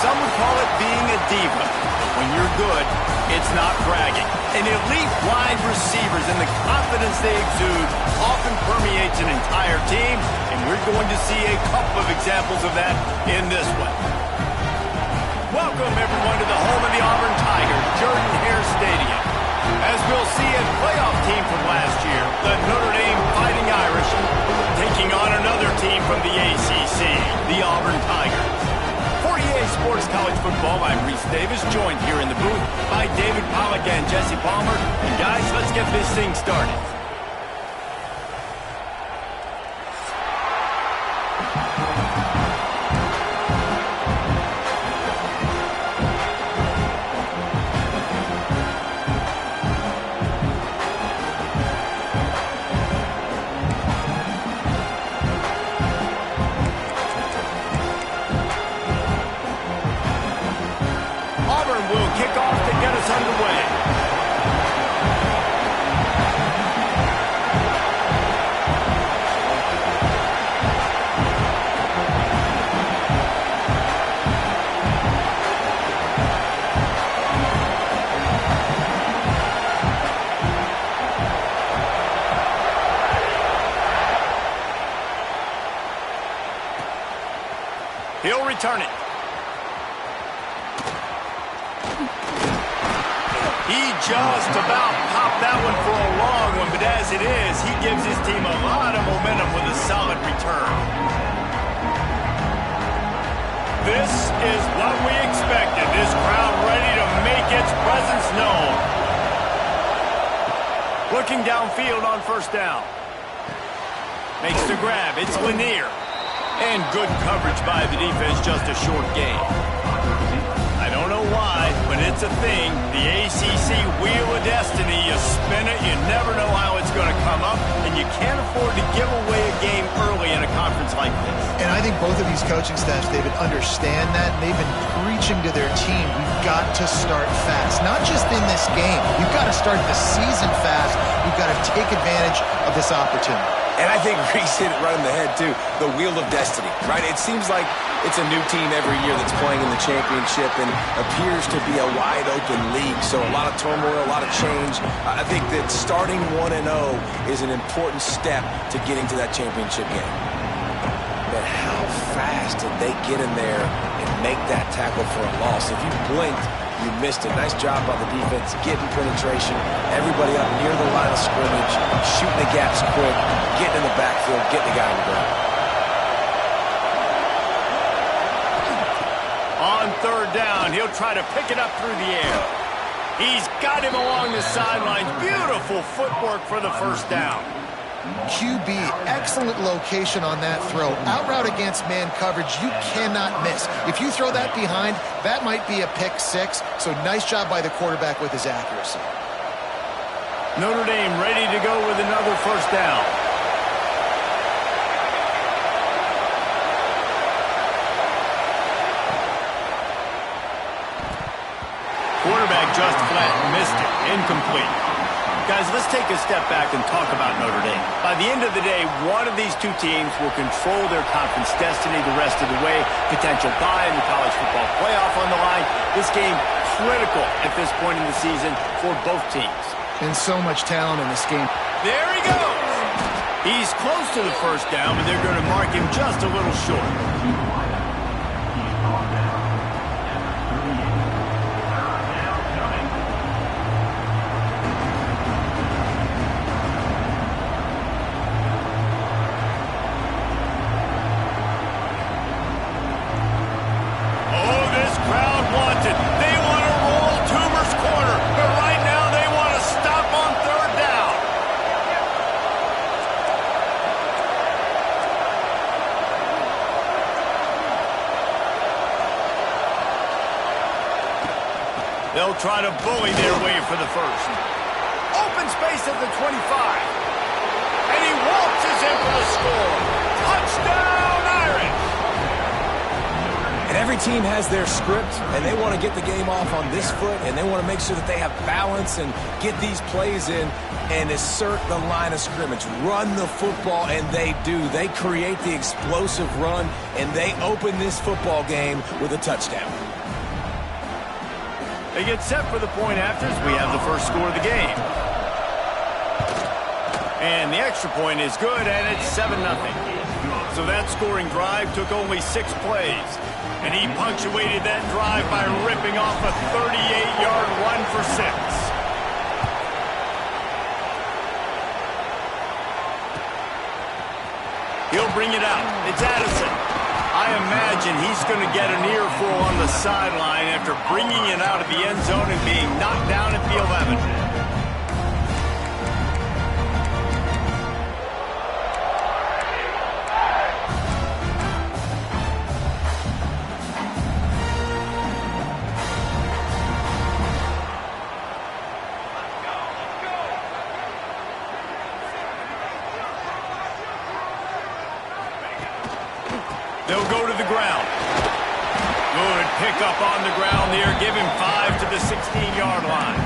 Some would call it being a diva. But when you're good, it's not bragging. And elite wide receivers and the confidence they exude often permeates an entire team, and we're going to see a couple of examples of that in this one. Welcome, everyone, to the home of the Auburn Tigers, Jordan-Hare Stadium. As we'll see a playoff team from last year, the Notre Dame Fighting Irish, taking on another team from the ACC, the Auburn Tigers. For EA Sports College Football, I'm Reese Davis, joined here in the booth by David Pollack and Jesse Palmer. And guys, let's get this thing started. He'll return it. He just about popped that one for a long one, but as it is, he gives his team a lot of momentum with a solid return. This is what we expected. This crowd ready to make its presence known. Looking downfield on first down. Makes the grab. It's Lanier. And good coverage by the defense, just a short gain. I don't know why, but it's a thing. The ACC Wheel of Destiny, you spin it, you never know how it's going to come up, and you can't afford to give away a game early in a conference like this. And I think both of these coaching staffs, David, understand that, and they've been preaching to their team, we've got to start fast. Not just in this game. You've got to start the season fast. You've got to take advantage of this opportunity. And I think Reese hit it right in the head, too. The Wheel of Destiny, right? It seems like it's a new team every year that's playing in the championship and appears to be a wide-open league. So a lot of turmoil, a lot of change. I think that starting 1-0 is an important step to getting to that championship game. But how fast did they get in there and make that tackle for a loss? If you blinked, you missed it. Nice job by the defense, getting penetration. Everybody up near the line of scrimmage, shooting the gaps quick, getting in the backfield, getting the guy on the ground. On third down, he'll try to pick it up through the air. He's got him along the sidelines. Beautiful footwork for the first down. QB, excellent location on that throw. Out route against man coverage, you cannot miss. If you throw that behind, that might be a pick six. So nice job by the quarterback with his accuracy. Notre Dame ready to go with another first down. Quarterback just flat missed it. Incomplete. Guys, let's take a step back and talk about Notre Dame. By the end of the day, one of these two teams will control their conference destiny the rest of the way. Potential bye in the college football playoff on the line. This game critical at this point in the season for both teams. And so much talent in this game. There he goes. He's close to the first down, but they're going to mark him just a little short. They'll try to bully their way for the first. Open space at the 25. And he waltzes in for the score. Touchdown, Irish! And every team has their script, and they want to get the game off on this foot, and they want to make sure that they have balance and get these plays in and assert the line of scrimmage. Run the football, and they do. They create the explosive run, and they open this football game with a touchdown. They get set for the point after as we have the first score of the game. And the extra point is good, and it's 7-0. So that scoring drive took only 6 plays. And he punctuated that drive by ripping off a 38-yard run for 6. He'll bring it out. It's Addison. I imagine he's going to get an earful on the sideline after bringing it out of the end zone and being knocked down at the 11. They'll go to the ground. Good pickup on the ground there. Give him 5 to the 16-yard line.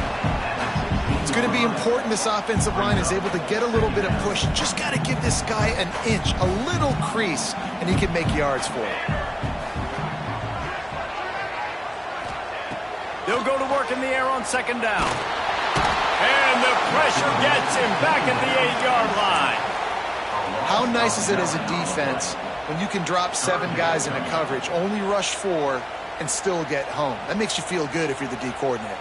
It's going to be important this offensive line is able to get a little bit of push. Just got to give this guy an inch, a little crease, and he can make yards for it. They'll go to work in the air on 2nd down. And the pressure gets him back at the 8-yard line. How nice is it as a defense when you can drop 7 guys in a coverage, only rush 4, and still get home? That makes you feel good if you're the D coordinator.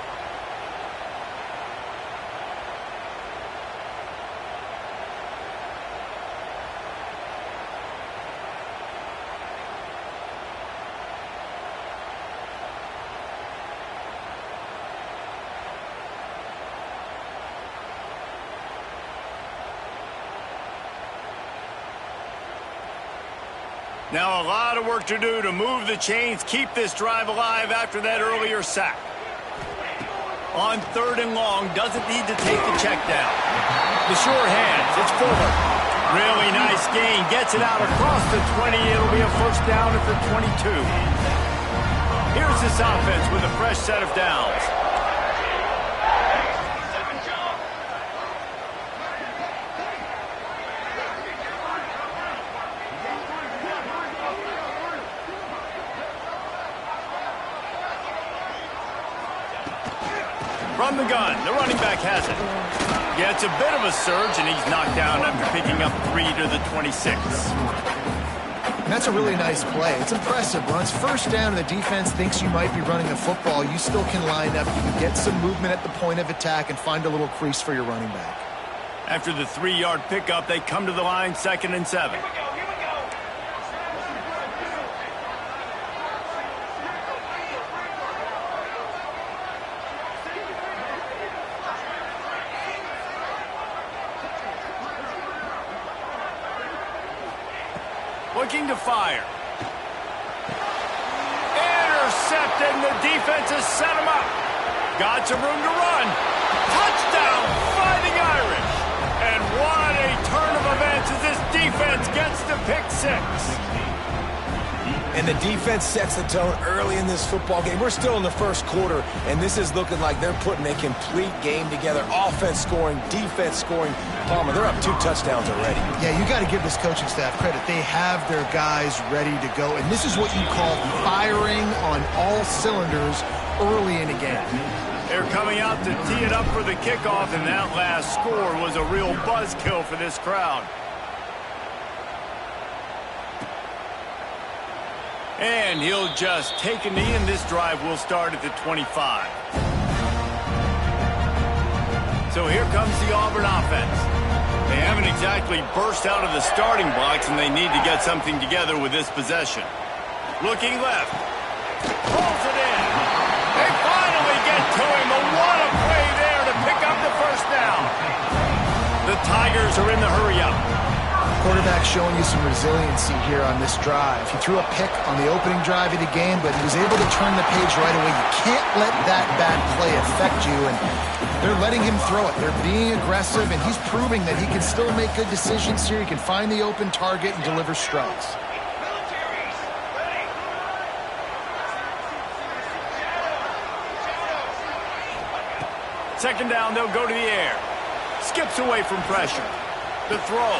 Now a lot of work to do to move the chains, keep this drive alive after that earlier sack. On 3rd and long, doesn't need to take the check down. The sure hands, it's Fuller. Really nice gain, gets it out across the 20. It'll be a first down at the 22. Here's this offense with a fresh set of downs. From the gun, the running back has it. Yeah, it's a bit of a surge, and he's knocked down after picking up 3 to the 26. And that's a really nice play. It's impressive. When it's first down and the defense thinks you might be running the football, you still can line up. You can get some movement at the point of attack and find a little crease for your running back. After the 3-yard pickup, they come to the line 2nd and 7. Looking to fire. Intercepted, and the defense has set him up. Got some room to run. Touchdown, Fighting Irish. And what a turn of events as this defense gets to pick 6. And the defense sets the tone early in this football game. We're still in the first quarter, and this is looking like they're putting a complete game together. Offense scoring, defense scoring. Palmer, they're up 2 touchdowns already. Yeah, you got to give this coaching staff credit. They have their guys ready to go, and this is what you call firing on all cylinders early in a game. They're coming out to tee it up for the kickoff, and that last score was a real buzzkill for this crowd. And he'll just take a knee, and this drive will start at the 25. So here comes the Auburn offense. They haven't exactly burst out of the starting blocks, and they need to get something together with this possession. Looking left. Pulls it in. They finally get to him. And what a play there to pick up the first down. The Tigers are in the hurry-up. Quarterback showing you some resiliency here on this drive. He threw a pick on the opening drive of the game, but he was able to turn the page right away. You can't let that bad play affect you, and they're letting him throw it. They're being aggressive, and he's proving that he can still make good decisions here. He can find the open target and deliver strikes. Second down, they'll go to the air. Skips away from pressure. The throw.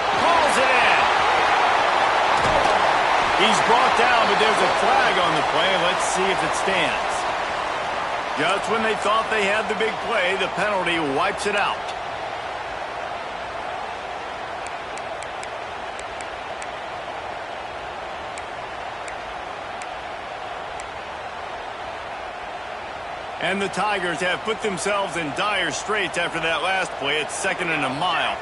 Calls it in. He's brought down, but there's a flag on the play. Let's see if it stands. Just when they thought they had the big play, the penalty wipes it out. And the Tigers have put themselves in dire straits after that last play. It's 2nd and a mile.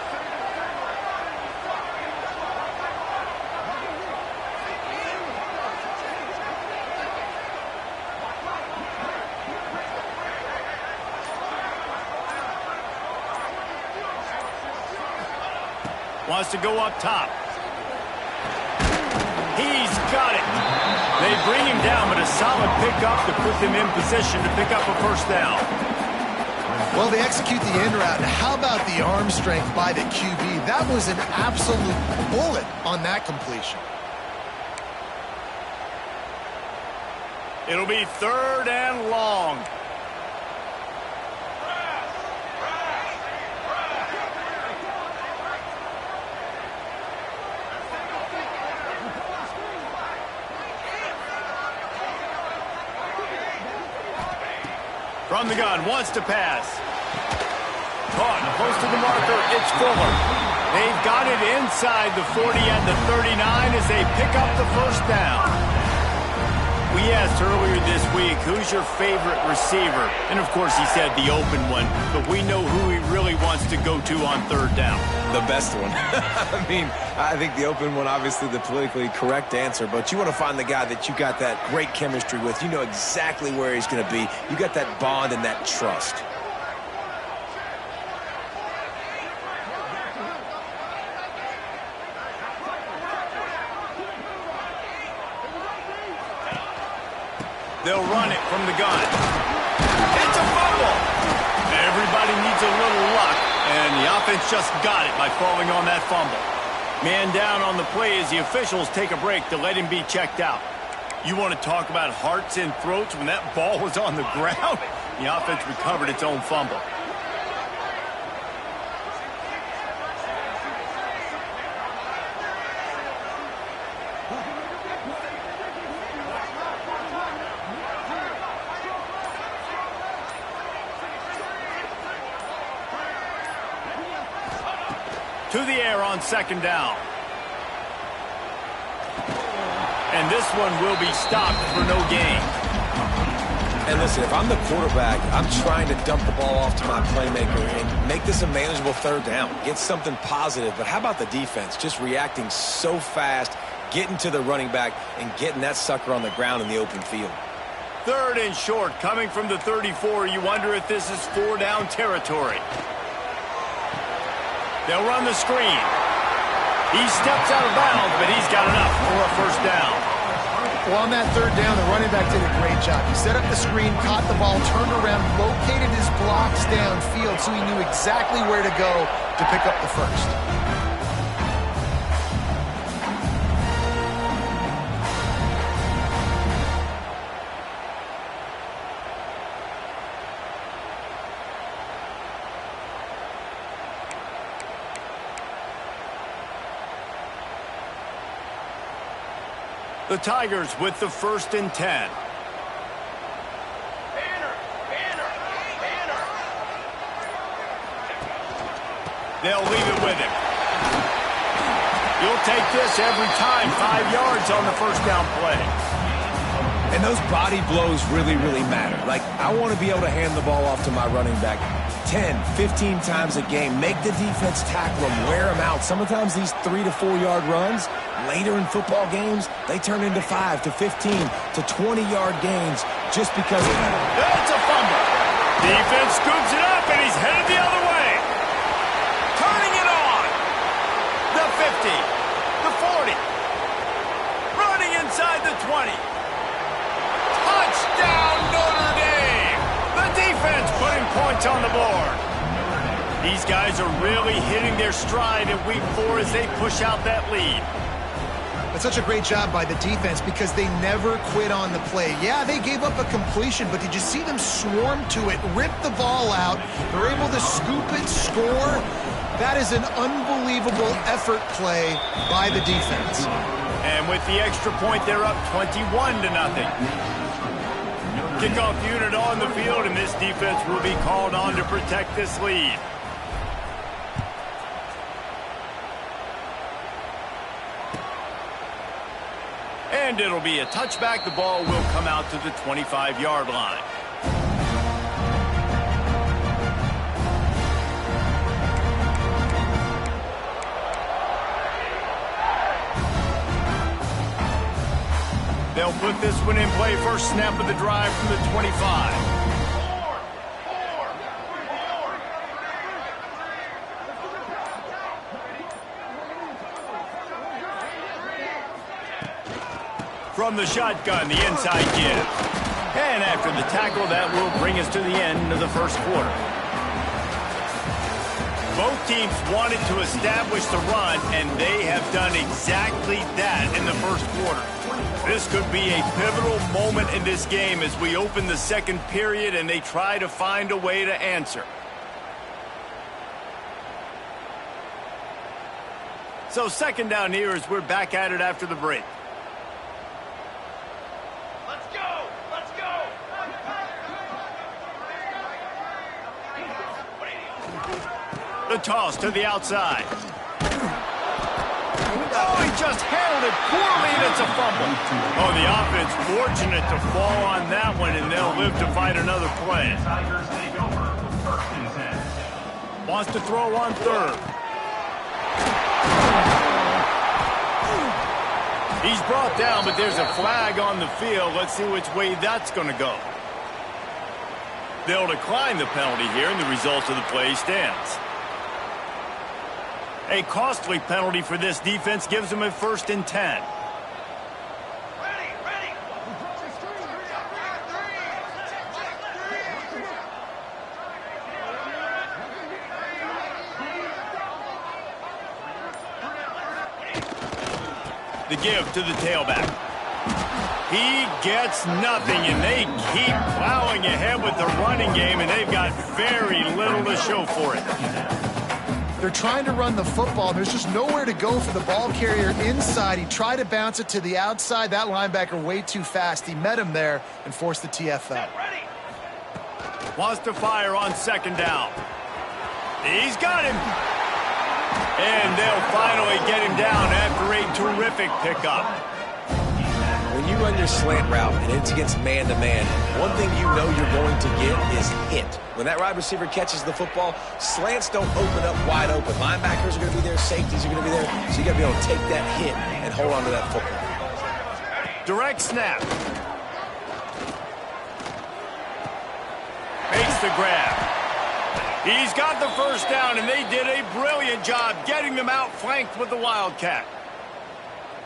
Wants to go up top. He's got it. They bring him down, but a solid pickup to put them in position to pick up a first down. Well, they execute the end route. And how about the arm strength by the QB? That was an absolute bullet on that completion. It'll be 3rd and long. From the gun, wants to pass. Caught, close to the marker, it's Fuller. They've got it inside the 40 and the 39 as they pick up the first down. We asked earlier this week, who's your favorite receiver? And of course he said the open one, but we know who he really wants to go to on 3rd down. The best one. I mean, I think the open one, obviously the politically correct answer, but you want to find the guy that you got that great chemistry with. You know exactly where he's going to be. You got that bond and that trust. They'll run it from the gun. It's a fumble. Everybody needs a little luck, and the offense just got it by falling on that fumble. Man down on the play as the officials take a break to let him be checked out. You want to talk about hearts and throats when that ball was on the ground? The offense recovered its own fumble. To the air on 2nd down. And this one will be stopped for no gain. And listen, if I'm the quarterback, I'm trying to dump the ball off to my playmaker and make this a manageable 3rd down. Get something positive. But how about the defense? Just reacting so fast, getting to the running back, and getting that sucker on the ground in the open field. 3rd and short, coming from the 34. You wonder if this is 4-down territory. They'll run the screen. He steps out of bounds, but he's got enough for a first down. Well, on that 3rd down, the running back did a great job. He set up the screen, caught the ball, turned around, located his blocks downfield so he knew exactly where to go to pick up the first. The Tigers with the 1st and 10. They'll leave it with him. You'll take this every time. 5 yards on the first down play. And those body blows really, really matter. Like, I want to be able to hand the ball off to my running back 10, 15 times a game. Make the defense tackle them, wear them out. Sometimes these 3 to 4 yard runs, later in football games, they turn into 5 to 15 to 20 yard gains just because of that. That's a fumble. Defense scoops it up, and he's headed the other way. Turning it on. The 50, the 40. Running inside the 20. Touchdown, Notre Dame! The defense putting points on the board. These guys are really hitting their stride in week 4 as they push out that lead. That's such a great job by the defense because they never quit on the play. Yeah, they gave up a completion, but did you see them swarm to it, rip the ball out? They're able to scoop it, score. That is an unbelievable effort play by the defense. And with the extra point, they're up 21-0. kickoff unit on the field, and this defense will be called on to protect this lead. And it'll be a touchback. The ball will come out to the 25-yard line. They'll put this one in play. First snap of the drive from the 25. From the shotgun, the inside give. And after the tackle, that will bring us to the end of the first quarter. Both teams wanted to establish the run, and they have done exactly that in the first quarter. This could be a pivotal moment in this game as we open the second period and they try to find a way to answer. So second down here as we're back at it after the break. Let's go! Let's go! The toss to the outside. Oh, he just handled it poorly, and it's a fumble. Oh, the offense fortunate to fall on that one, and they'll live to fight another play. Wants to throw on third. He's brought down, but there's a flag on the field. Let's see which way that's going to go. They'll decline the penalty here, and the result of the play stands. A costly penalty for this defense gives them a 1st and 10. The give to the tailback. He gets nothing, and they keep plowing ahead with the running game, and they've got very little to show for it. They're trying to run the football. There's just nowhere to go for the ball carrier inside. He tried to bounce it to the outside. That linebacker way too fast. He met him there and forced the TFL. Wants to fire on second down. He's got him. And they'll finally get him down after a terrific pickup. When you run your slant route and it's against man-to-man, one thing you know you're going to get is hit. When that wide receiver catches the football, slants don't open up wide open. Linebackers are going to be there, safeties are going to be there, so you got to be able to take that hit and hold on to that football. Direct snap. Makes the grab. He's got the first down, and they did a brilliant job getting them out flanked with the Wildcat.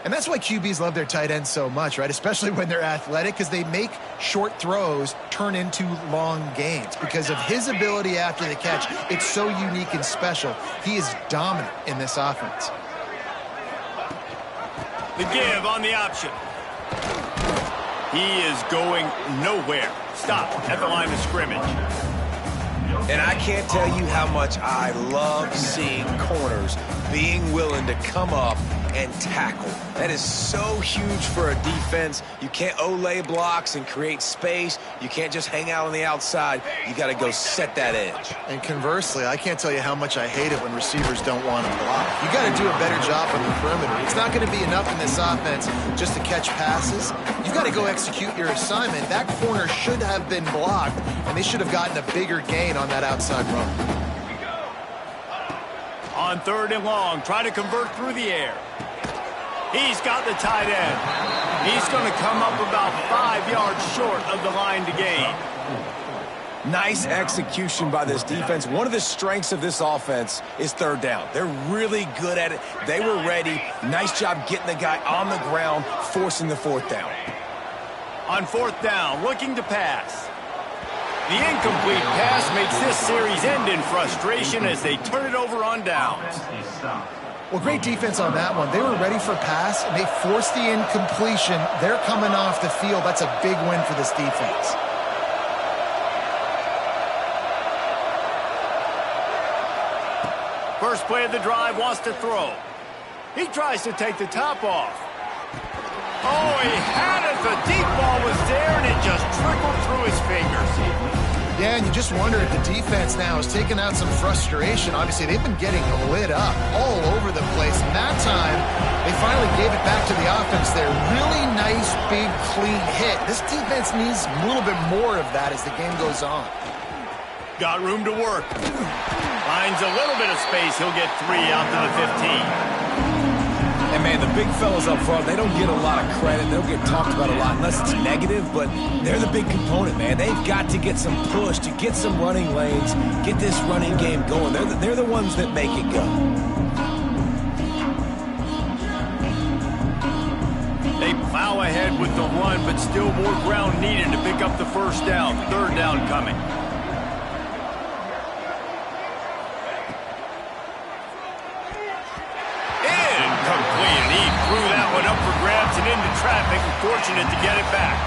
And that's why QBs love their tight ends so much, right? Especially when they're athletic, because they make short throws turn into long gains. Because of his ability after the catch, it's so unique and special. He is dominant in this offense. The give on the option. He is going nowhere. Stop at the line of scrimmage. And I can't tell you how much I love seeing corners being willing to come up and tackle. That is so huge for a defense. You can't olay blocks and create space. You can't just hang out on the outside. You got to go set that edge. And conversely, I can't tell you how much I hate it when receivers don't want to block. You got to do a better job on the perimeter. It's not going to be enough in this offense just to catch passes. You got to go execute your assignment. That corner should have been blocked, and they should have gotten a bigger gain on that outside run. On third and long, try to convert through the air. He's got the tight end. He's going to come up about 5 yards short of the line to gain. Nice execution by this defense. One of the strengths of this offense is third down. They're really good at it. They were ready. Nice job getting the guy on the ground, forcing the fourth down. On fourth down, looking to pass. The incomplete pass makes this series end in frustration as they turn it over on downs. Well, great defense on that one. They were ready for pass, and they forced the incompletion. They're coming off the field. That's a big win for this defense. First play of the drive, wants to throw. He tries to take the top off. Oh, he had it The deep ball was there, and it just trickled through his fingers. Yeah, and you just wonder if the defense now has taken out some frustration. Obviously, they've been getting lit up all over the place. And that time, they finally gave it back to the offense there. Really nice, big, clean hit. This defense needs a little bit more of that as the game goes on. Got room to work. Finds a little bit of space. He'll get 3 out to the 15. And, man, the big fellas up front, they don't get a lot of credit. They don't get talked about a lot unless it's negative, but they're the big component, man. They've got to get some push, to get some running lanes, get this running game going. They're the ones that make it go. They plow ahead with the run, but still more ground needed to pick up the first down. Third down coming. Into traffic and fortunate to get it back.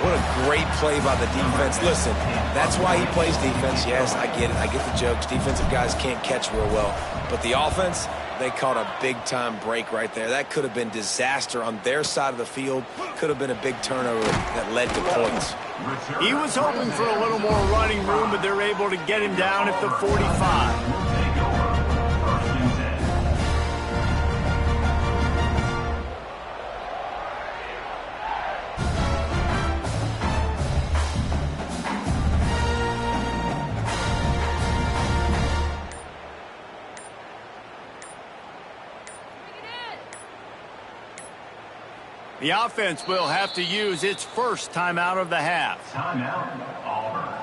What a great play by the defense. Listen, that's why he plays defense. Yes, I get it. I get the jokes. Defensive guys can't catch real well. But the offense, they caught a big-time break right there. That could have been disaster on their side of the field. Could have been a big turnover that led to points. He was hoping for a little more running room, but they're able to get him down at the 45. The offense will have to use its first timeout of the half. Timeout, Auburn.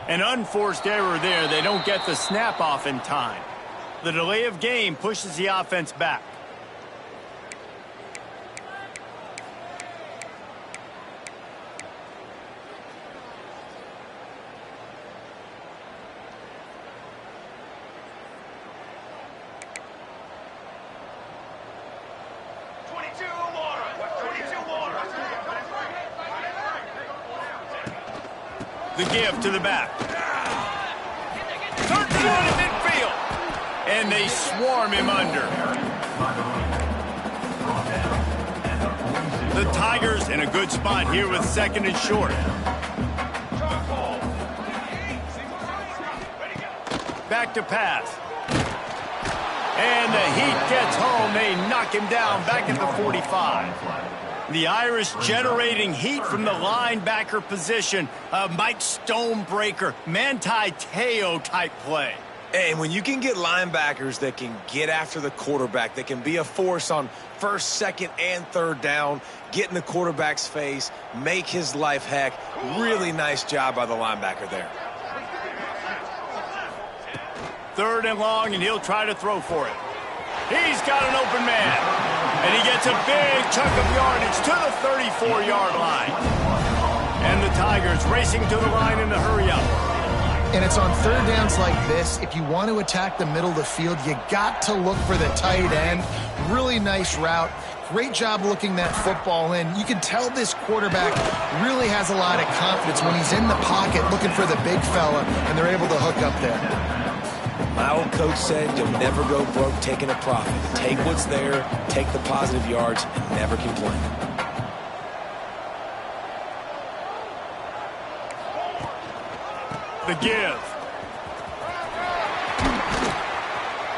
An unforced error there. They don't get the snap off in time. The delay of game pushes the offense back. The give to the back. Turns it on in midfield. And they swarm him under. The Tigers in a good spot here with second and short. Back to pass. And the Heat gets home. They knock him down back at the 45. The Irish generating heat from the linebacker position. Mike Stonebreaker, Manti Te'o type play. And when you can get linebackers that can get after the quarterback, that can be a force on first, second, and third down, get in the quarterback's face, make his life heck, really nice job by the linebacker there. Third and long, and he'll try to throw for it. He's got an open man. And he gets a big chunk of yardage to the 34-yard line. And the Tigers racing to the line in the hurry-up. And it's on third downs like this, if you want to attack the middle of the field, you got to look for the tight end. Really nice route. Great job looking that football in. You can tell this quarterback really has a lot of confidence when he's in the pocket looking for the big fella, and they're able to hook up there. My old coach said you'll never go broke taking a profit. Take what's there, take the positive yards, and never complain. The give.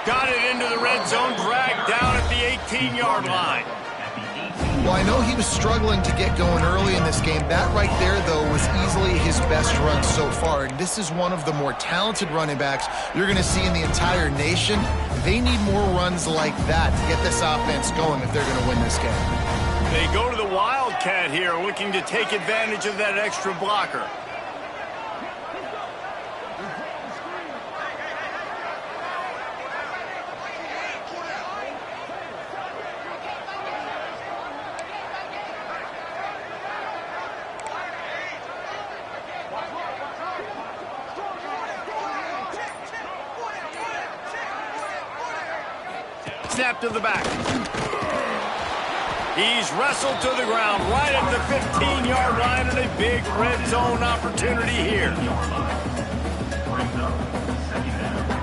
Got it into the red zone, dragged down at the 18-yard line. Well, I know he was struggling to get going early in this game. That right there, though, was easily his best run so far. And this is one of the more talented running backs you're going to see in the entire nation. They need more runs like that to get this offense going if they're going to win this game. They go to the Wildcat here, looking to take advantage of that extra blocker. Snap to the back. He's wrestled to the ground right at the 15-yard line, and a big red zone opportunity here. Brings up second down.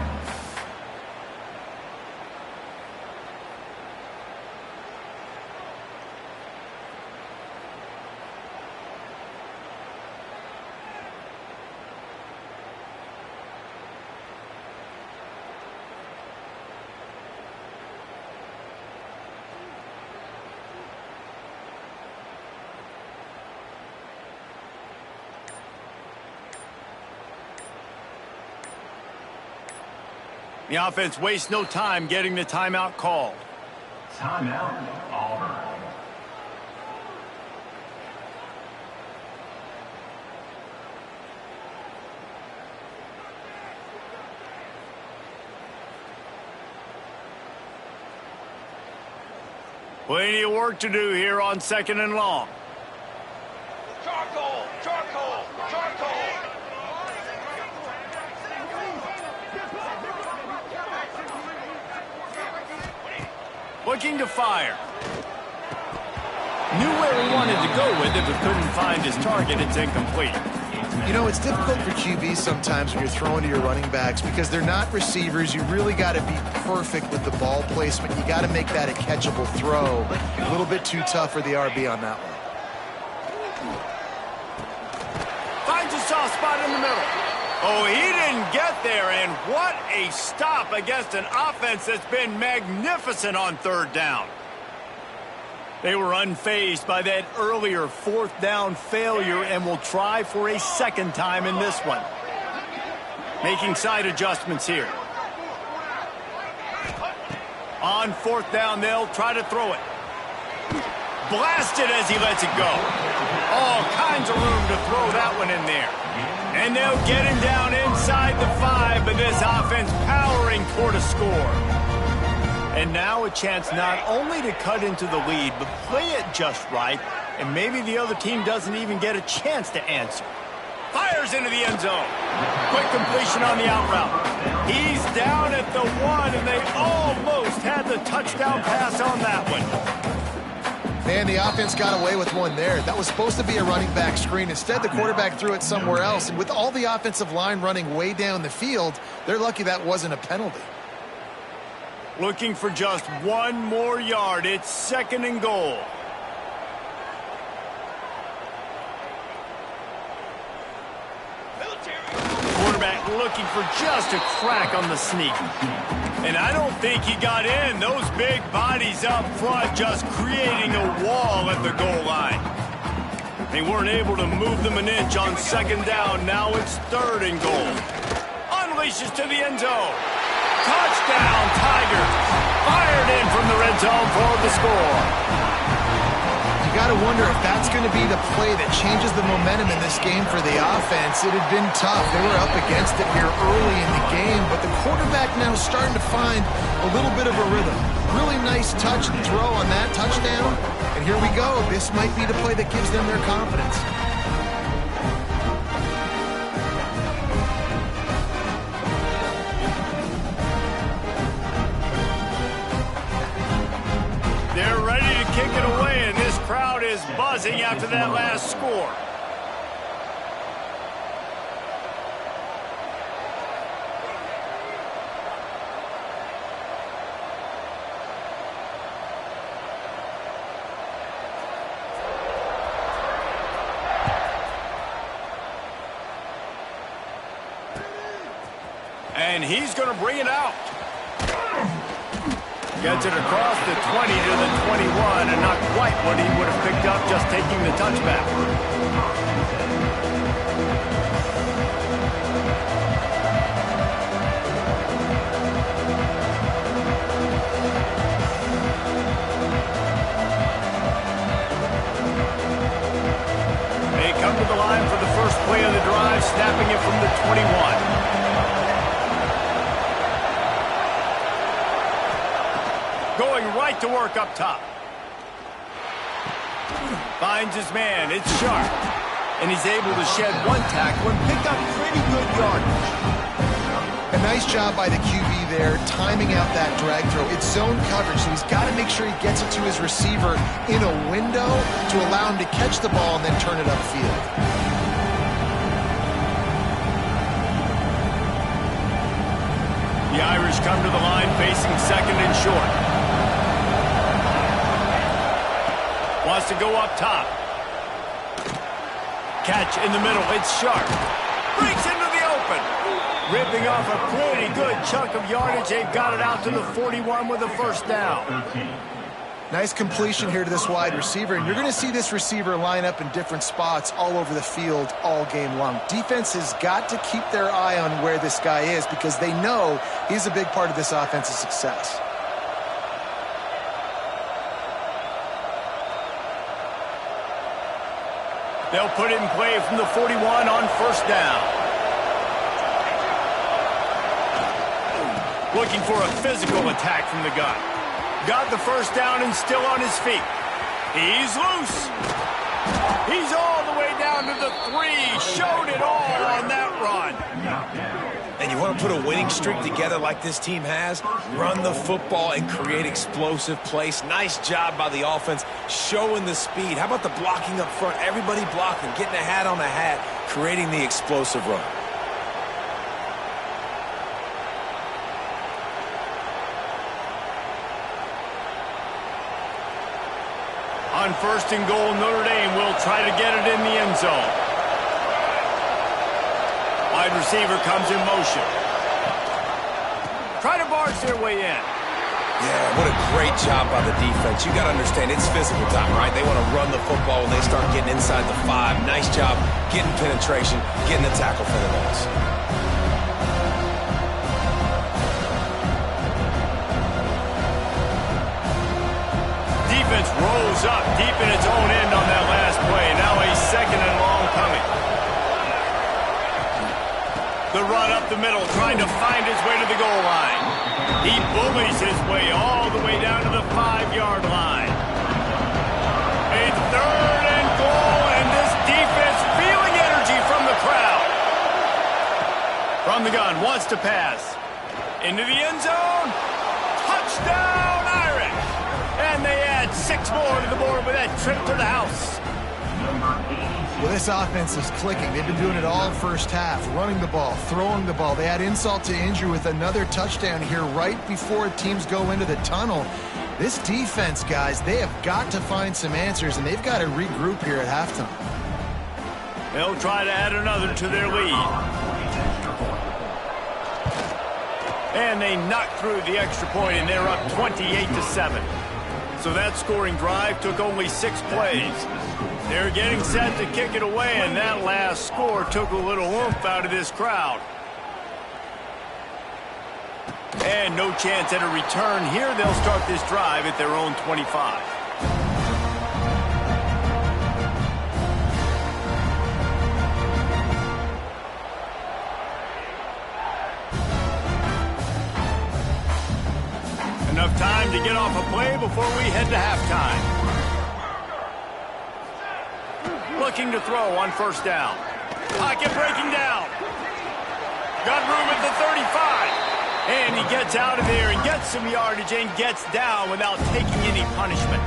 The offense wastes no time getting the timeout called. Timeout, Auburn. Plenty of work to do here on 2nd and long. Charcoal, charcoal, charcoal. Looking to fire. Knew where he wanted to go with it, but couldn't find his target. It's incomplete. You know, it's difficult for QBs sometimes when you're throwing to your running backs because they're not receivers. You really got to be perfect with the ball placement. You got to make that a catchable throw. A little bit too tough for the RB on that one. Finds a soft spot in the middle. Oh, he didn't get there, and what a stop against an offense that's been magnificent on 3rd down. They were unfazed by that earlier 4th down failure and will try for a 2nd time in this one. Making side adjustments here. On 4th down, they'll try to throw it. Blasted as he lets it go. All kinds of room to throw that one in there. And they'll get him down inside the 5, but this offense powering toward a score. And now a chance not only to cut into the lead, but play it just right, and maybe the other team doesn't even get a chance to answer. Fires into the end zone. Quick completion on the out route. He's down at the 1, and they almost had the touchdown pass on that one. Man, the offense got away with one there. That was supposed to be a running back screen. Instead, the quarterback threw it somewhere else. And with all the offensive line running way down the field, they're lucky that wasn't a penalty. Looking for just one more yard. It's 2nd and goal. Quarterback looking for just a crack on the sneak. And I don't think he got in. Those big bodies up front just creating a wall at the goal line. They weren't able to move them an inch on 2nd down. Now it's 3rd and goal. Unleashes to the end zone. Touchdown, Tigers. Fired in from the red zone for the score. You got to wonder if that's going to be the play that changes the momentum in this game for the offense. It had been tough. They were up against it here early in the game, but the quarterback now starting to find a little bit of a rhythm. Really nice touch and throw on that touchdown. And here we go. This might be the play that gives them their confidence. They're ready to kick it away, and this crowd is buzzing after that last score. And he's going to bring it out. Gets it across the 20 to the 21, and not quite what he would have picked up just taking the touchback. They come to the line for the first play of the drive, snapping it from the 21. Going right to work up top. Finds his man. It's Sharp. And he's able to shed one tackle and pick up pretty good yardage. A nice job by the QB there, timing out that drag throw. It's zone coverage, so he's got to make sure he gets it to his receiver in a window to allow him to catch the ball and then turn it upfield. The Irish come to the line facing second and short. Wants to go up top. Catch in the middle. It's sharp. Breaks into the open. Ripping off a pretty good chunk of yardage. They've got it out to the 41 with a first down. Nice completion here to this wide receiver, and you're going to see this receiver line up in different spots all over the field all game long. Defense has got to keep their eye on where this guy is because they know he's a big part of this offense's success. They'll put it in play from the 41 on first down. Looking for a physical attack from the gun. Got the first down and still on his feet. He's loose. He's all the way down to the 3. Showed it all on that run. And you want to put a winning streak together like this team has? Run the football and create explosive plays. Nice job by the offense showing the speed. How about the blocking up front? Everybody blocking, getting a hat on a hat, creating the explosive run. On first and goal, Notre Dame will try to get it in the end zone. Wide receiver comes in motion. Try to barge their way in. Yeah, what a great job by the defense. You got to understand, it's physical time, right? They want to run the football when they start getting inside the 5. Nice job getting penetration, getting the tackle for the loss. Defense rolls up deep in its own end on that last play. Now a second and long coming. The run up the middle, trying to find his way to the goal line. He bullies his way all the way down to the 5-yard line. A third and goal, and this defense feeling energy from the crowd. From the gun, wants to pass. Into the end zone. Touchdown, Irish! And they add 6 more to the board with that trip to the house. Well, this offense is clicking. They've been doing it all first half, running the ball, throwing the ball. They add insult to injury with another touchdown here right before teams go into the tunnel. This defense, guys, they have got to find some answers, and they've got to regroup here at halftime. They'll try to add another to their lead. And they knock through the extra point, and they're up 28-7. So that scoring drive took only 6 plays. They're getting set to kick it away, and that last score took a little oomph out of this crowd. And no chance at a return here. They'll start this drive at their own 25. Enough time to get off a play before we head to halftime. Looking to throw on first down. Pocket breaking down. Got room at the 35. And he gets out of there and gets some yardage and gets down without taking any punishment.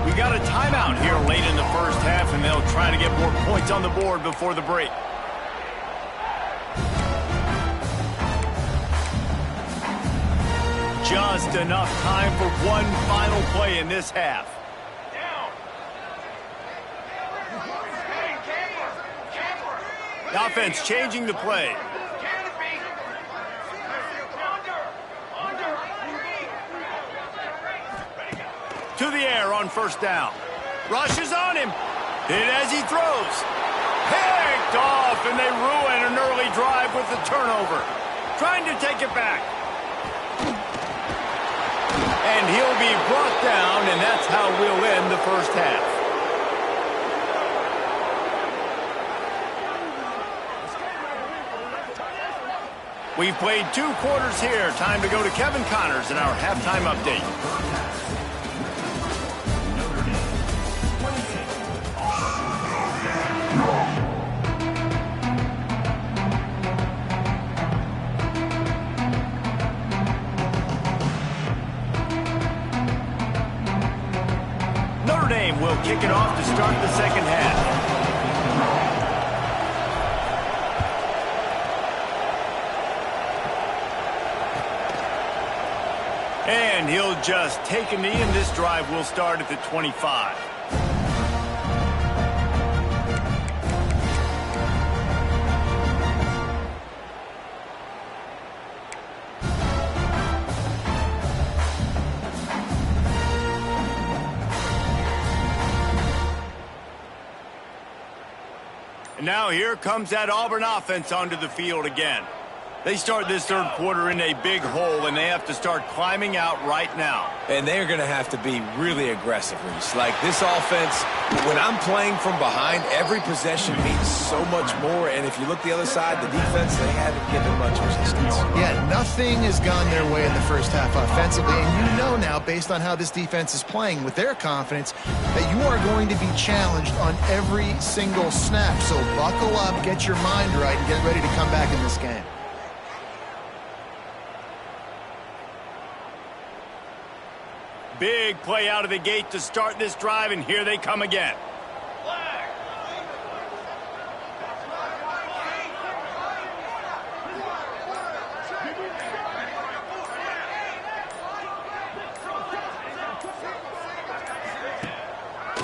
We got a timeout here late in the first half, and they'll try to get more points on the board before the break. Just enough time for one final play in this half. The offense changing the play. To the air on first down. Rushes on him. Hit as he throws. Picked off, and they ruin an early drive with the turnover. Trying to take it back. And he'll be brought down, and that's how we'll end the first half. We've played 2 quarters here. Time to go to Kevin Connors in our halftime update. kick it off to start the second half. And he'll just take a knee, and this drive will start at the 25. And now here comes that Auburn offense onto the field again. They start this third quarter in a big hole, and they have to start climbing out right now. And they're going to have to be really aggressive, Reese. Like this offense, when I'm playing from behind, every possession means so much more. And if you look the other side, the defense, they haven't given much resistance. Yeah, nothing has gone their way in the first half offensively. And you know now, based on how this defense is playing with their confidence, that you are going to be challenged on every single snap. So buckle up, get your mind right, and get ready to come back in this game. Big play out of the gate to start this drive, and here they come again.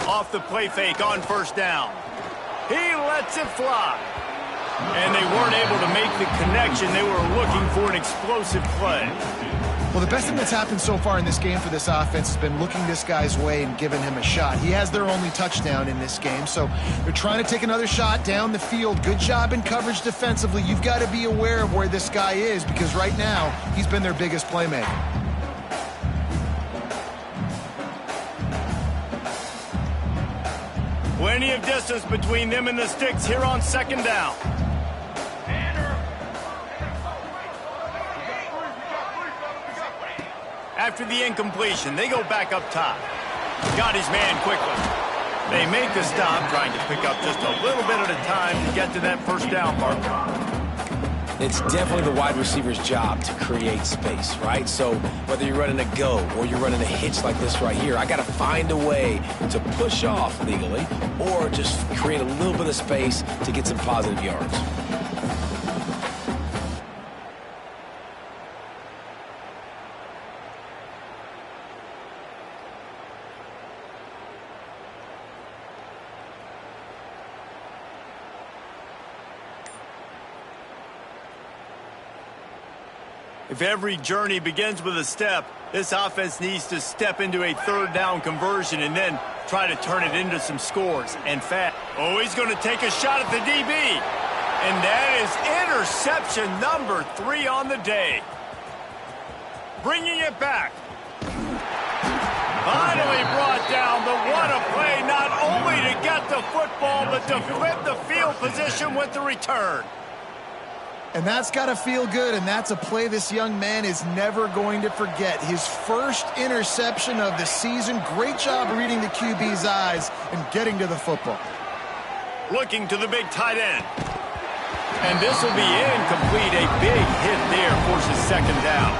Off the play fake on first down. He lets it fly. And they weren't able to make the connection. They were looking for an explosive play. Well, the best thing that's happened so far in this game for this offense has been looking this guy's way and giving him a shot. He has their only touchdown in this game, so they're trying to take another shot down the field. Good job in coverage defensively. You've got to be aware of where this guy is because right now he's been their biggest playmaker. Plenty of distance between them and the sticks here on second down. After the incompletion, they go back up top. Got his man quickly. They make the stop, trying to pick up just a little bit at a time to get to that first down marker. It's definitely the wide receiver's job to create space, right? So whether you're running a go or you're running a hitch like this right here, I got to find a way to push off legally or just create a little bit of space to get some positive yards. If every journey begins with a step, this offense needs to step into a third down conversion and then try to turn it into some scores and fast. Oh, he's going to take a shot at the DB. And that is interception number 3 on the day. Bringing it back. Finally brought down, but what a play, not only to get the football, but to flip the field position with the return. And that's got to feel good, and that's a play this young man is never going to forget. His first interception of the season. Great job reading the QB's eyes and getting to the football. Looking to the big tight end. And this will be incomplete. A big hit there forces second down.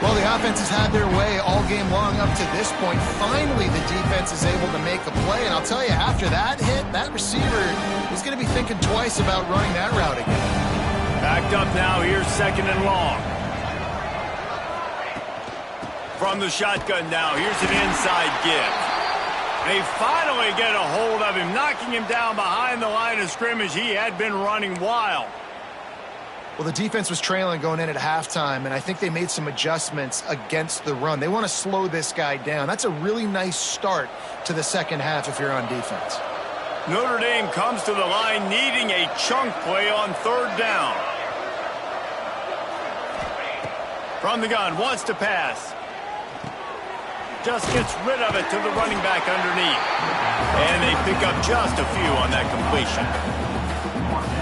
Well, the offense has had their way all game long up to this point. Finally, the defense is able to make a play. And I'll tell you, after that hit, that receiver is going to be thinking twice about running that route again. Backed up now, here's second and long. From the shotgun now, here's an inside give. They finally get a hold of him, knocking him down behind the line of scrimmage. He had been running wild. Well, the defense was trailing going in at halftime, and I think they made some adjustments against the run. They want to slow this guy down. That's a really nice start to the second half if you're on defense. Notre Dame comes to the line needing a chunk play on third down. From the gun, wants to pass. Just gets rid of it to the running back underneath. And they pick up just a few on that completion.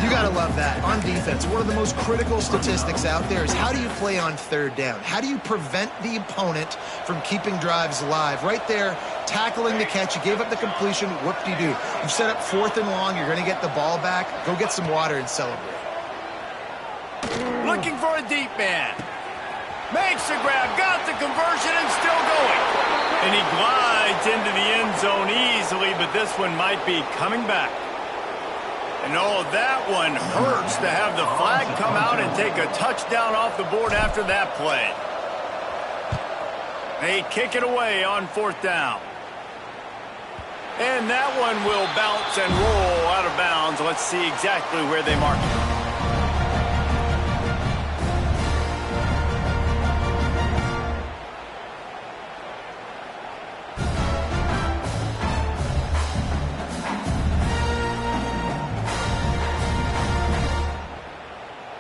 You got to love that. On defense, one of the most critical statistics out there is how do you play on third down? How do you prevent the opponent from keeping drives alive? Right there, tackling the catch. You gave up the completion. Whoop-de-doo. You set up fourth and long. You're going to get the ball back. Go get some water and celebrate. Looking for a deep man. Makes the grab, got the conversion, and still going. And he glides into the end zone easily, but this one might be coming back. And oh, that one hurts to have the flag come out and take a touchdown off the board after that play. They kick it away on 4th down. And that one will bounce and roll out of bounds. Let's see exactly where they mark it.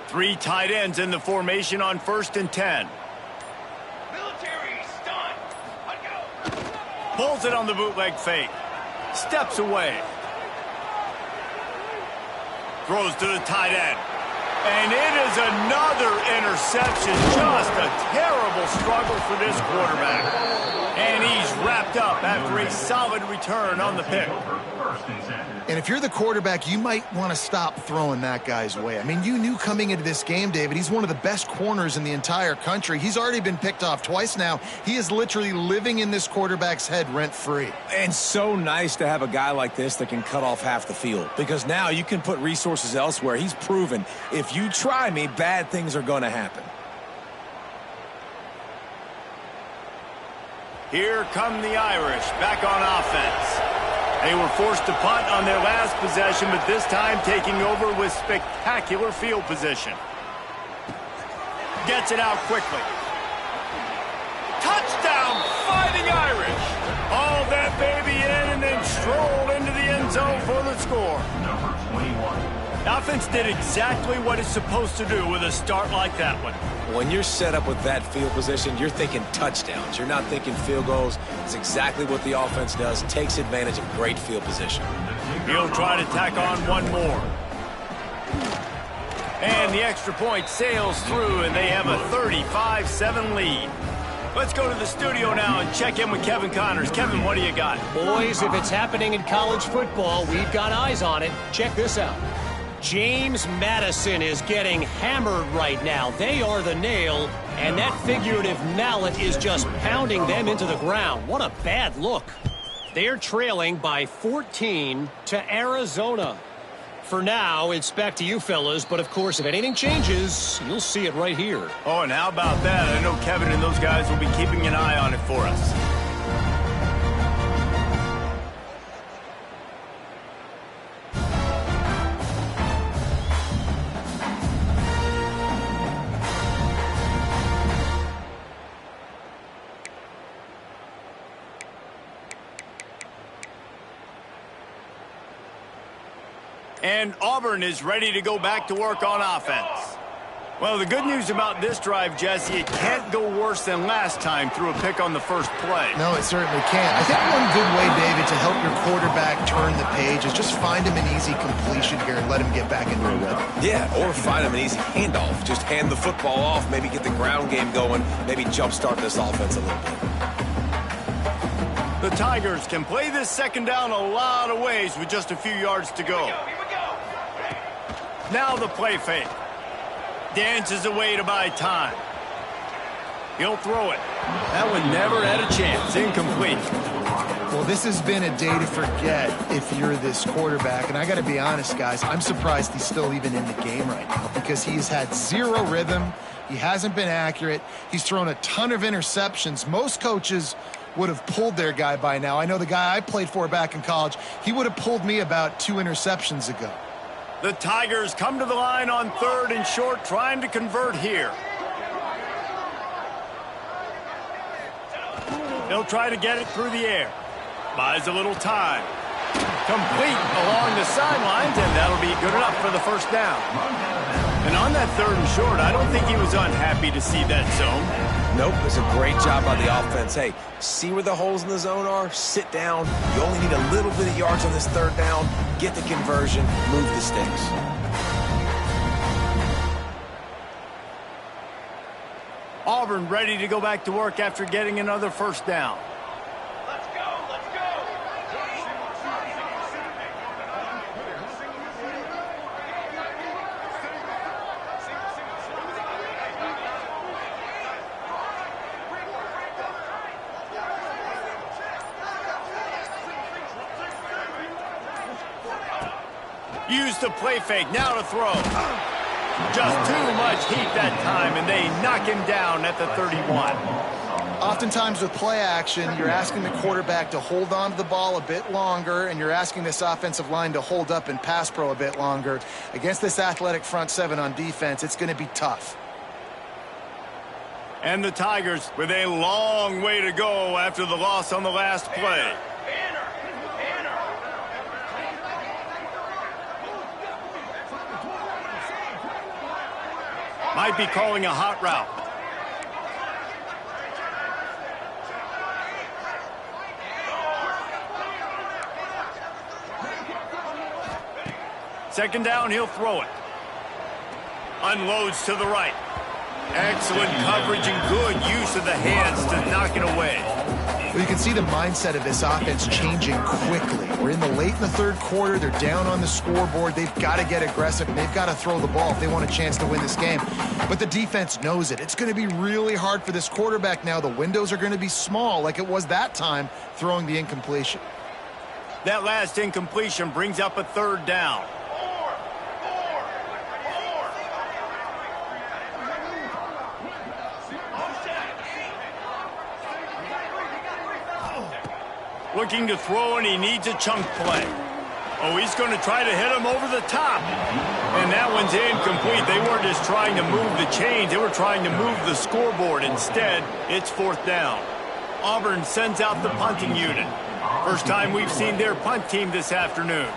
Three tight ends in the formation on 1st and 10. Military stunt. Let go. Pulls it on the bootleg fake. Steps away. Throws to the tight end. And it is another interception. Just a terrible struggle for this quarterback. And he's wrapped up after a solid return on the pick. And if you're the quarterback, you might want to stop throwing that guy's way. I mean, you knew coming into this game, David, he's one of the best corners in the entire country. He's already been picked off twice now. He is literally living in this quarterback's head rent-free. And so nice to have a guy like this that can cut off half the field, because now you can put resources elsewhere. He's proven if you try me, bad things are going to happen. Here come the Irish back on offense. They were forced to punt on their last possession, but this time taking over with spectacular field position. Gets it out quickly. Touchdown, Fighting Irish. All that baby in and then strolled into the end zone for the score. Number 21. The offense did exactly what it's supposed to do with a start like that one. When you're set up with that field position, you're thinking touchdowns. You're not thinking field goals. It's exactly what the offense does. Takes advantage of great field position. He'll try to tack on one more. And the extra point sails through, and they have a 35-7 lead. Let's go to the studio now and check in with Kevin Connors. Kevin, what do you got? Boys, if it's happening in college football, we've got eyes on it. Check this out. James Madison is getting hammered right now. They are the nail, and that figurative mallet is just pounding them into the ground. What a bad look. They're trailing by 14 to Arizona. For now, it's back to you fellas, but of course, if anything changes, you'll see it right here. Oh, and how about that? I know Kevin and those guys will be keeping an eye on it for us. And Auburn is ready to go back to work on offense. Well, the good news about this drive, Jesse, it can't go worse than last time through a pick on the first play. No, it certainly can't. I think one good way, David, to help your quarterback turn the page is just find him an easy completion here and let him get back into a rhythm. Yeah, or find him an easy handoff. Just hand the football off, maybe get the ground game going, maybe jumpstart this offense a little bit. The Tigers can play this second down a lot of ways with just a few yards to go. Now the play fake. Dances away to buy time. He'll throw it. That one never had a chance. Incomplete. Well, this has been a day to forget if you're this quarterback. And I got to be honest, guys, I'm surprised he's still even in the game right now because he's had zero rhythm. He hasn't been accurate. He's thrown a ton of interceptions. Most coaches would have pulled their guy by now. I know the guy I played for back in college, he would have pulled me about 2 interceptions ago. The Tigers come to the line on 3rd and short, trying to convert here. He'll try to get it through the air. Buys a little time. Complete along the sidelines, and that'll be good enough for the first down. And on that 3rd and short, I don't think he was unhappy to see that zone. Nope, it's a great job by the offense. Hey, see where the holes in the zone are? Sit down. You only need a little bit of yards on this 3rd down. Get the conversion. Move the sticks. Auburn ready to go back to work after getting another first down. Let's go, let's go. Use the play fake, now to throw. Just too much heat that time, and they knock him down at the 31. Oftentimes with play action, you're asking the quarterback to hold on to the ball a bit longer, and you're asking this offensive line to hold up and pass pro a bit longer. Against this athletic front seven on defense, it's going to be tough. And the Tigers with a long way to go after the loss on the last play. Might be calling a hot route. Second down, he'll throw it. Unloads to the right. Excellent coverage and good use of the hands to knock it away. Well, you can see the mindset of this offense changing quickly. We're in the third quarter. They're down on the scoreboard. They've got to get aggressive. They've got to throw the ball if they want a chance to win this game. But the defense knows it. It's going to be really hard for this quarterback now. The windows are going to be small like it was that time throwing the incompletion. That last incompletion brings up a third down. Looking to throw, and he needs a chunk play. Oh, he's going to try to hit him over the top. And that one's incomplete. They weren't just trying to move the chains. They were trying to move the scoreboard. Instead, it's fourth down. Auburn sends out the punting unit. First time we've seen their punt team this afternoon.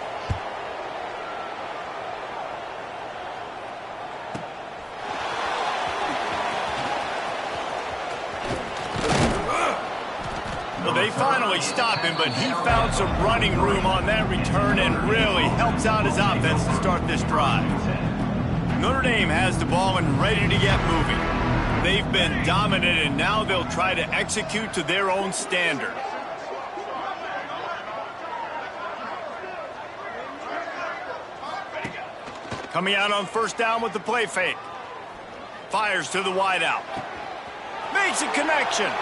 Well, they finally stop him, but he found some running room on that return and really helps out his offense to start this drive. Notre Dame has the ball and ready to get moving. They've been dominant, and now they'll try to execute to their own standard. Coming out on first down with the play fake. Fires to the wideout. Makes a connection.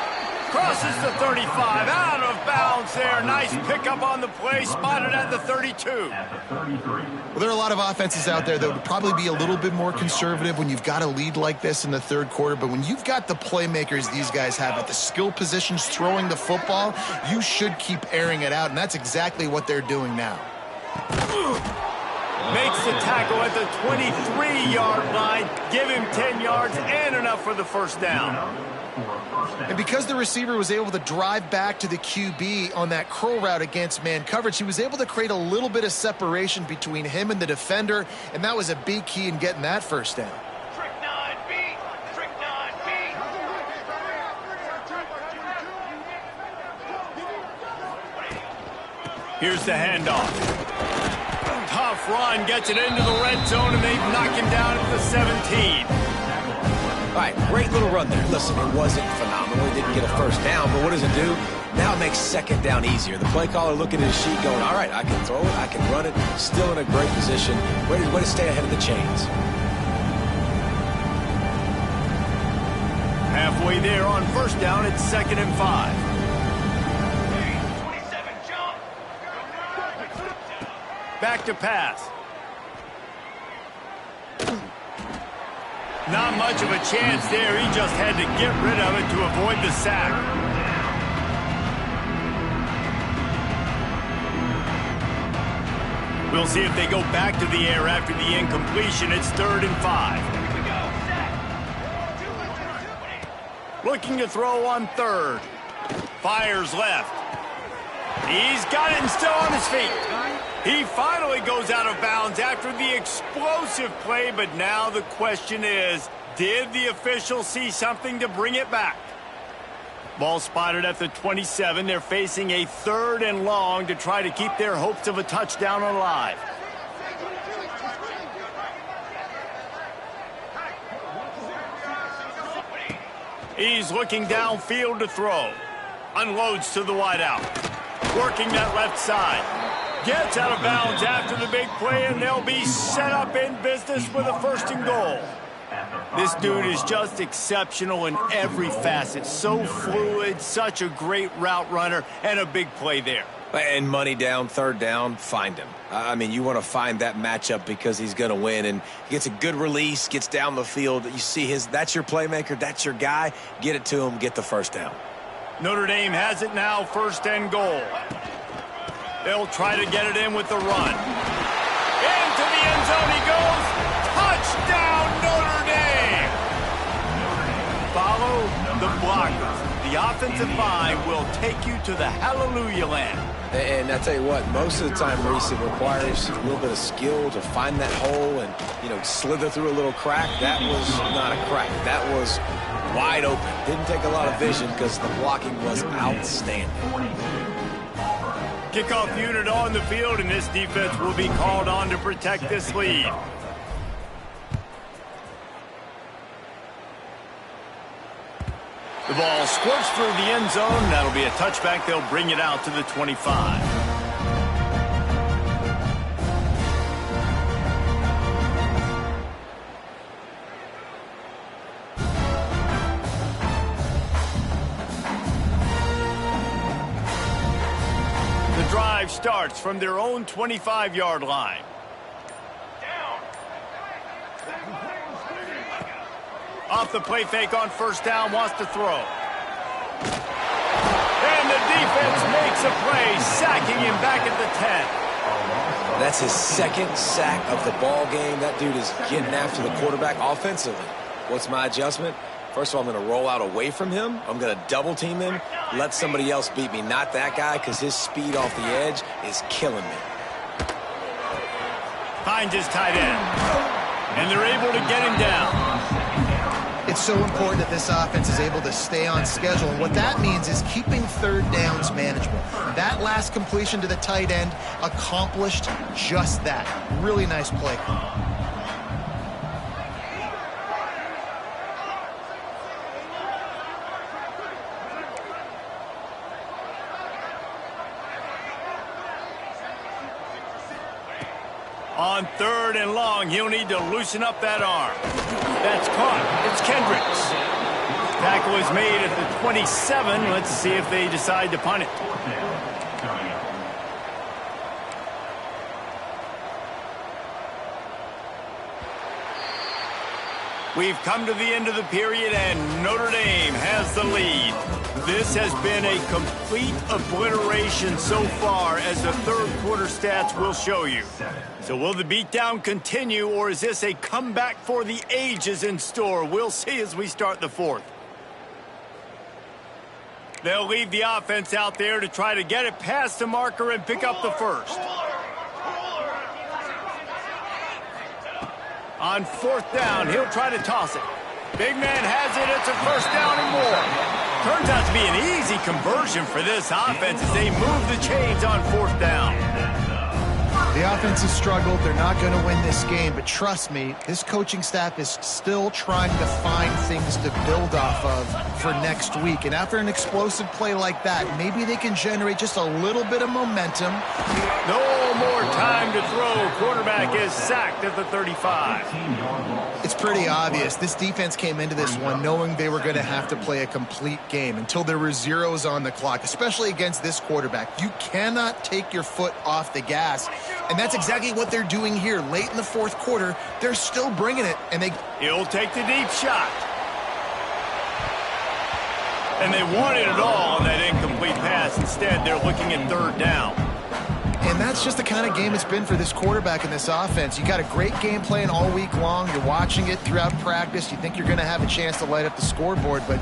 Crosses the 35, out of bounds there. Nice pickup on the play, spotted at the 32. Well, there are a lot of offenses out there that would probably be a little bit more conservative when you've got a lead like this in the third quarter. But when you've got the playmakers these guys have at the skill positions throwing the football, you should keep airing it out, and that's exactly what they're doing now. Makes the tackle at the 23-yard line. Give him 10 yards and enough for the first down. And because the receiver was able to drive back to the QB on that curl route against man coverage, he was able to create a little bit of separation between him and the defender, and that was a big key in getting that first down. Trick 9B. Trick 9B. Here's the handoff. Tough run, gets it into the red zone, and they've knocked him down at the 17. All right, great little run there. Listen, it wasn't phenomenal. He didn't get a first down, but what does it do? Now it makes second down easier. The play caller looking at his sheet going, all right, I can throw it, I can run it, still in a great position. Way to stay ahead of the chains. Halfway there on first down, it's 2nd and 5. 27, jump. Back to pass. Not much of a chance there. He just had to get rid of it to avoid the sack. We'll see if they go back to the air after the incompletion. It's 3rd and 5. Looking to throw on 3rd. Fires left. He's got it and still on his feet. He finally goes out of bounds after the explosive play, but now the question is, did the official see something to bring it back? Ball spotted at the 27. They're facing a 3rd and long to try to keep their hopes of a touchdown alive. He's looking downfield to throw. Unloads to the wideout. Working that left side. Gets out of bounds after the big play, and they'll be set up in business with a 1st and goal. This dude is just exceptional in every facet. So fluid, such a great route runner, and a big play there. And money down, third down, find him. I mean, you want to find that matchup because he's going to win. And he gets a good release, gets down the field. You see that's your playmaker, that's your guy. Get it to him, get the first down. Notre Dame has it now, 1st and goal. They'll try to get it in with the run. Into the end zone he goes. Touchdown, Notre Dame! Follow the blockers. The offensive line will take you to the hallelujah land. And I tell you what, most of the time, Reese, it requires a little bit of skill to find that hole and, slither through a little crack. That was not a crack. That was wide open. Didn't take a lot of vision because the blocking was outstanding. Kickoff unit on the field, and this defense will be called on to protect this lead. The ball squirts through the end zone. That'll be a touchback. They'll bring it out to the 25. The drive starts from their own 25-yard line. Off the play fake on 1st down, wants to throw. And the defense makes a play, sacking him back at the 10. That's his 2nd sack of the ball game. That dude is getting after the quarterback offensively. What's my adjustment? First of all, I'm going to roll out away from him. I'm going to double team him, let somebody else beat me, not that guy, because his speed off the edge is killing me. Finds his tight end. And they're able to get him down. It's so important that this offense is able to stay on schedule. And what that means is keeping 3rd downs manageable. That last completion to the tight end accomplished just that. Really nice play. On 3rd and long, he'll need to loosen up that arm. That's caught. It's Kendricks. Tackle is made at the 27. Let's see if they decide to punt it. We've come to the end of the period, and Notre Dame has the lead. This has been a complete obliteration so far, as the 3rd quarter stats will show you. So will the beatdown continue, or is this a comeback for the ages in store? We'll see as we start the 4th. They'll leave the offense out there to try to get it past the marker and pick up the 1st. On 4th down, he'll try to toss it. Big man has it. It's a 1st down and more. Turns out to be an easy conversion for this offense as they move the chains on 4th down. The offense has struggled. They're not going to win this game, but trust me, this coaching staff is still trying to find things to build off of for next week. And after an explosive play like that, maybe they can generate just a little bit of momentum. No more time to throw. Quarterback is sacked at the 35. It's pretty obvious. This defense came into this one knowing they were going to have to play a complete game until there were zeros on the clock, especially against this quarterback. You cannot take your foot off the gas, and that's exactly what they're doing here. Late in the 4th quarter, they're still bringing it, and he'll take the deep shot. And they wanted it all on that incomplete pass. Instead, they're looking at 3rd down. And that's just the kind of game it's been for this quarterback and this offense. You got a great game plan all week long. You're watching it throughout practice. You think you're going to have a chance to light up the scoreboard, but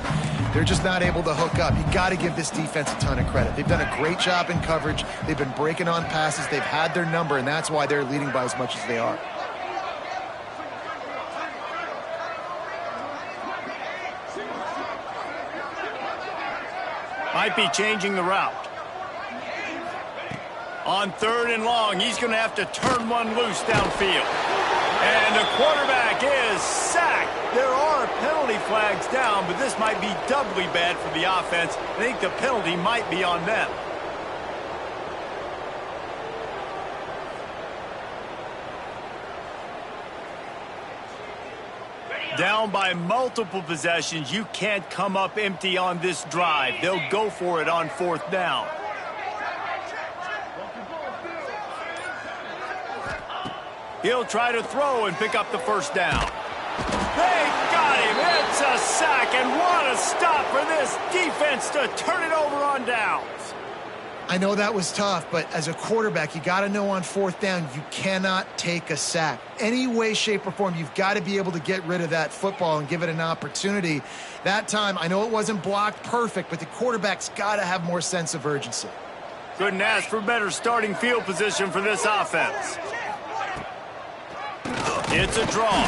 they're just not able to hook up. You got to give this defense a ton of credit. They've done a great job in coverage. They've been breaking on passes. They've had their number, and that's why they're leading by as much as they are. Might be changing the route. On 3rd and long, he's going to have to turn one loose downfield. And the quarterback is sacked. There are penalty flags down, but this might be doubly bad for the offense. I think the penalty might be on them. Down by multiple possessions, you can't come up empty on this drive. They'll go for it on 4th down. He'll try to throw and pick up the first down. They got him. It's a sack, and what a stop for this defense to turn it over on downs. I know that was tough, but as a quarterback, you got to know on fourth down, you cannot take a sack. Any way, shape, or form, you've got to be able to get rid of that football and give it an opportunity. That time, I know it wasn't blocked perfect, but the quarterback's got to have more sense of urgency. Couldn't ask for better starting field position for this offense. It's a draw.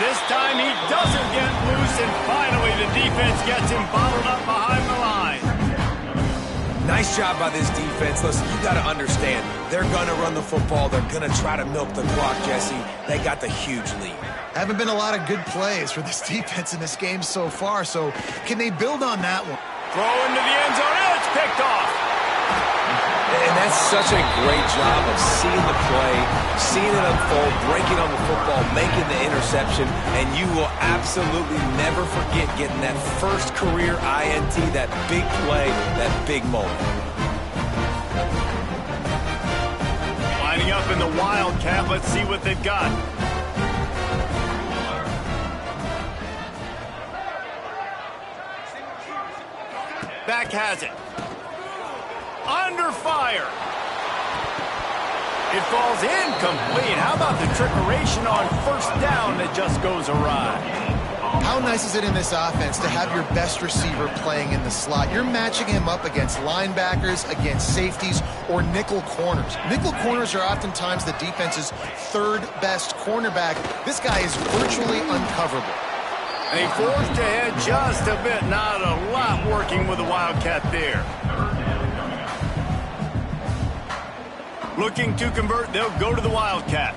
This time he doesn't get loose, and finally the defense gets him bottled up behind the line. Nice job by this defense. Listen, you got to understand, they're going to run the football. They're going to try to milk the clock, Jesse. They got the huge lead. Haven't been a lot of good plays for this defense in this game so far, so can they build on that one? Throw into the end zone, and it's picked off. And that's such a great job of seeing the play, seeing it unfold, breaking on the football, making the interception, and you will absolutely never forget getting that first career INT, that big play, that big moment. Lining up in the Wildcat, let's see what they've got. Back has it. Under fire. It falls incomplete. How about the trickeration on first down that just goes awry? How nice is it in this offense to have your best receiver playing in the slot? You're matching him up against linebackers, against safeties, or nickel corners. Nickel corners are oftentimes the defense's third best cornerback. This guy is virtually uncoverable. And he forced ahead just a bit. Not a lot working with the Wildcat there. Looking to convert, they'll go to the Wildcat.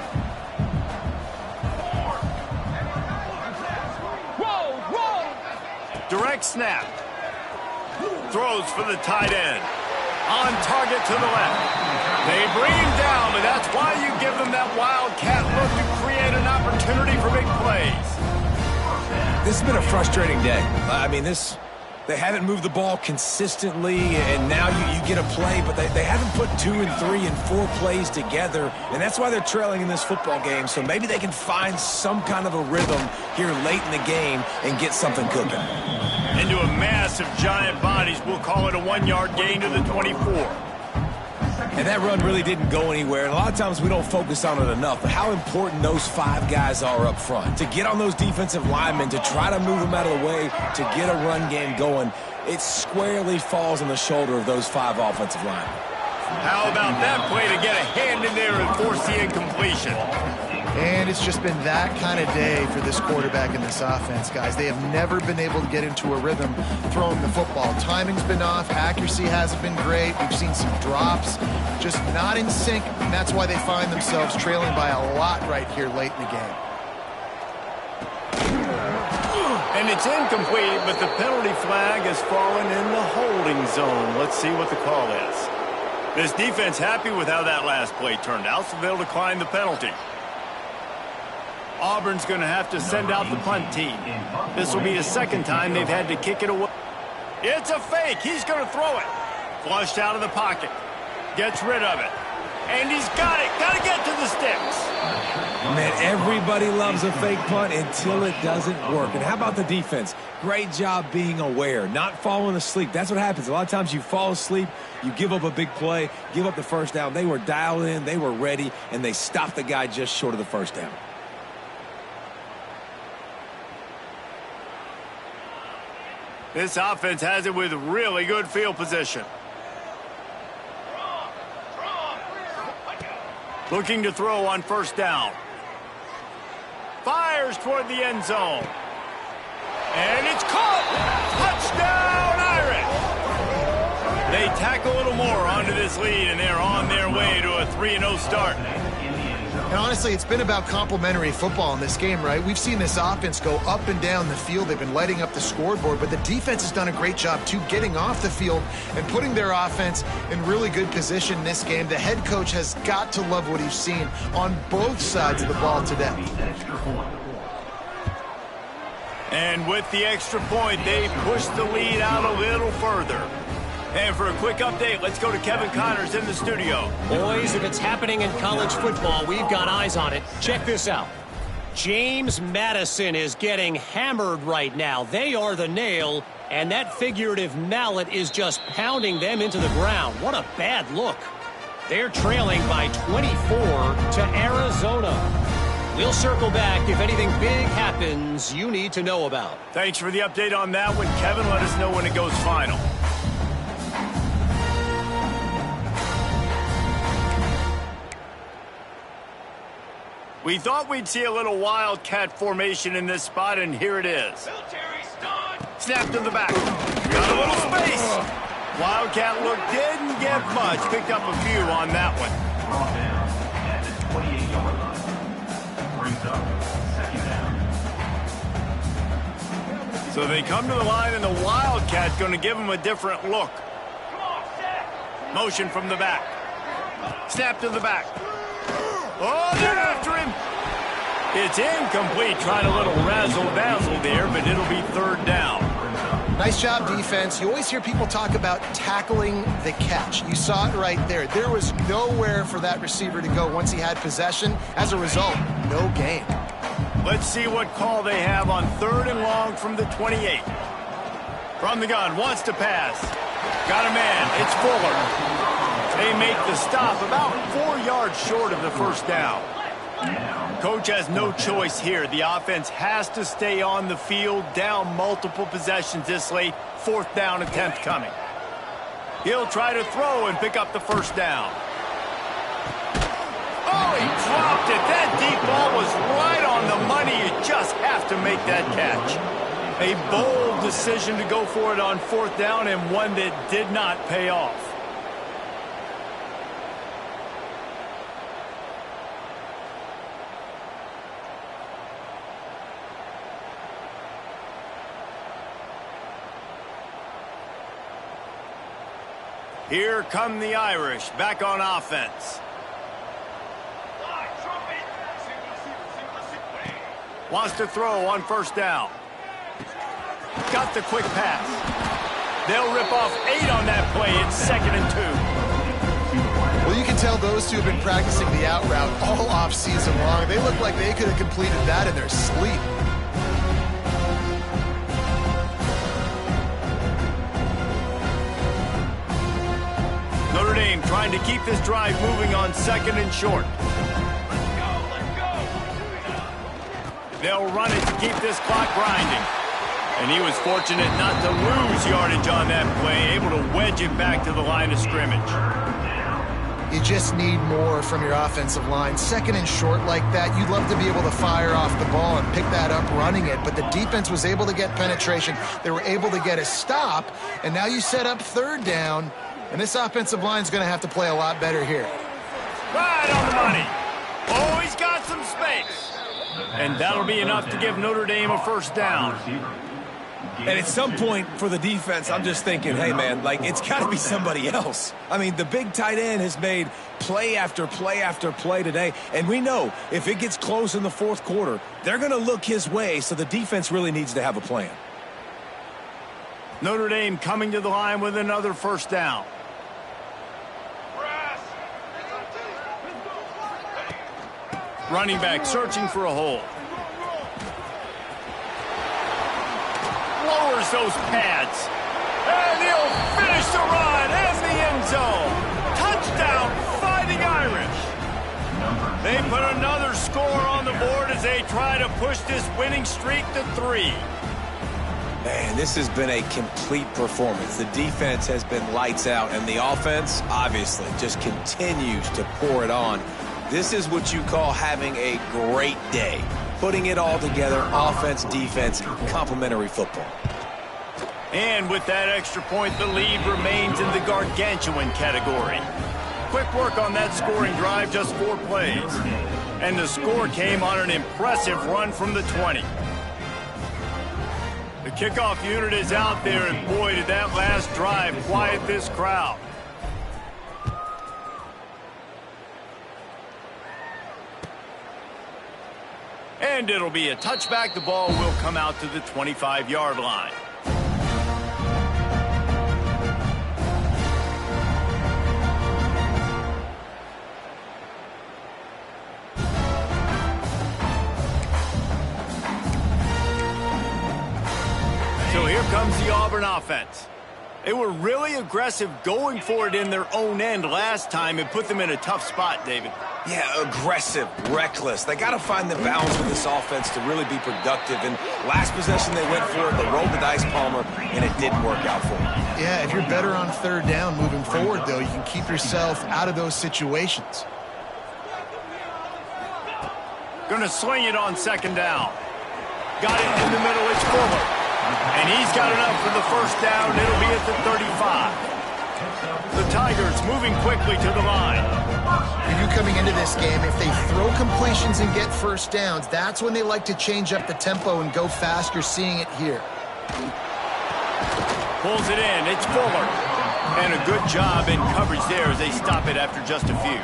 Direct snap. Throws for the tight end. On target to the left. They bring him down, and that's why you give them that Wildcat look to create an opportunity for big plays. This has been a frustrating day. I mean, they haven't moved the ball consistently, and now you get a play, but they haven't put 2 and 3 and 4 plays together, and that's why they're trailing in this football game. So maybe they can find some kind of a rhythm here late in the game and get something cooking. Into a mass of giant bodies. We'll call it a 1-yard gain to the 24. And that run really didn't go anywhere. And a lot of times we don't focus on it enough. But how important those 5 guys are up front. To get on those defensive linemen, to try to move them out of the way, to get a run game going, it squarely falls on the shoulder of those 5 offensive linemen. How about that play to get a hand in there and force the incompletion? And it's just been that kind of day for this quarterback in this offense, guys. They have never been able to get into a rhythm throwing the football. Timing's been off. Accuracy hasn't been great. We've seen some drops, just not in sync, and that's why they find themselves trailing by a lot right here late in the game. And it's incomplete, but the penalty flag has fallen in the holding zone. Let's see what the call is. This defense happy with how that last play turned out, so they'll decline the penalty. Auburn's going to have to send out the punt team. This will be the second time they've had to kick it away. It's a fake. He's going to throw it. Flushed out of the pocket. Gets rid of it. And he's got it. Got to get to the sticks. Man, everybody loves a fake punt until it doesn't work. And how about the defense? Great job being aware, not falling asleep. That's what happens. A lot of times you fall asleep, you give up a big play, give up the first down. They were dialed in, they were ready, and they stopped the guy just short of the first down. This offense has it with really good field position. Looking to throw on first down. Fires toward the end zone. And it's caught! Touchdown, Irish! They tack a little more onto this lead, and they're on their way to a 3-0 start. And honestly, it's been about complementary football in this game, right? We've seen this offense go up and down the field. They've been lighting up the scoreboard, but the defense has done a great job, too, getting off the field and putting their offense in really good position in this game. The head coach has got to love what he's seen on both sides of the ball today. And with the extra point, they've pushed the lead out a little further. And for a quick update, let's go to Kevin Connors in the studio. Boys, if it's happening in college football, we've got eyes on it. Check this out. James Madison is getting hammered right now. They are the nail, and that figurative mallet is just pounding them into the ground. What a bad look. They're trailing by 24 to Arizona. We'll circle back if anything big happens you need to know about. Thanks for the update on that one, Kevin. Let us know when it goes final. We thought we'd see a little wildcat formation in this spot, and here it is. Military stun. Snap to the back. Got a little space. Wildcat look didn't get much. Picked up a few on that one. Ball down at the 28-yard line. Brings up second down. So they come to the line, and the Wildcat's going to give them a different look. Come on, set. Motion from the back. Snap to the back. Oh, they're after him. It's incomplete. Trying a little razzle-dazzle there, but it'll be third down. Nice job, defense. You always hear people talk about tackling the catch. You saw it right there. There was nowhere for that receiver to go once he had possession. As a result, no gain. Let's see what call they have on third and long from the 28. From the gun, wants to pass. Got a man. It's Fuller. They make the stop about 4 yards short of the first down. Coach has no choice here. The offense has to stay on the field, down multiple possessions this late. Fourth down attempt coming. He'll try to throw and pick up the first down. Oh, he dropped it. That deep ball was right on the money. You just have to make that catch. A bold decision to go for it on fourth down, and one that did not pay off. Here come the Irish, back on offense. Fly, trumpet. Single. Wants to throw on first down. Got the quick pass. They'll rip off 8 on that play. It's 2nd and 2. Well, you can tell those two have been practicing the out route all off-season long. They look like they could have completed that in their sleep. Notre Dame trying to keep this drive moving on 2nd and short. Let's go. They'll run it to keep this clock grinding. And he was fortunate not to lose yardage on that play, able to wedge it back to the line of scrimmage. You just need more from your offensive line. 2nd and short like that, you'd love to be able to fire off the ball and pick that up running it, but the defense was able to get penetration. They were able to get a stop, and now you set up third down, and this offensive line is going to have to play a lot better here. Right on the money. Oh, he's got some space. And that'll be enough to give Notre Dame a first down. And at some point for the defense, I'm just thinking, hey, man, like, it's got to be somebody else. I mean, the big tight end has made play after play after play today. And we know if it gets close in the fourth quarter, they're going to look his way, so the defense really needs to have a plan. Notre Dame coming to the line with another first down. Running back searching for a hole. Lowers those pads. And he'll finish the run in the end zone. Touchdown, Fighting Irish. They put another score on the board as they try to push this winning streak to 3. Man, this has been a complete performance. The defense has been lights out, and the offense, obviously, just continues to pour it on. This is what you call having a great day. Putting it all together, offense, defense, complementary football. And with that extra point, the lead remains in the gargantuan category. Quick work on that scoring drive, just 4 plays. And the score came on an impressive run from the 20. The kickoff unit is out there, and boy, did that last drive quiet this crowd. And it'll be a touchback. The ball will come out to the 25-yard line. different offense. They were really aggressive going for it in their own end last time and put them in a tough spot, David. Yeah, aggressive, reckless. They got to find the balance with this offense to really be productive. And last possession they went for it, they rolled the dice, Palmer, and it didn't work out for them. Yeah, if you're better on third down moving forward, though, you can keep yourself out of those situations. Going to swing it on second down. Got it in the middle, it's Fuller. And he's got enough for the first down. It'll be at the 35. The Tigers moving quickly to the line. For you coming into this game, if they throw completions and get first downs, that's when they like to change up the tempo and go fast. You're seeing it here. Pulls it in. It's Fuller. And a good job in coverage there as they stop it after just a few.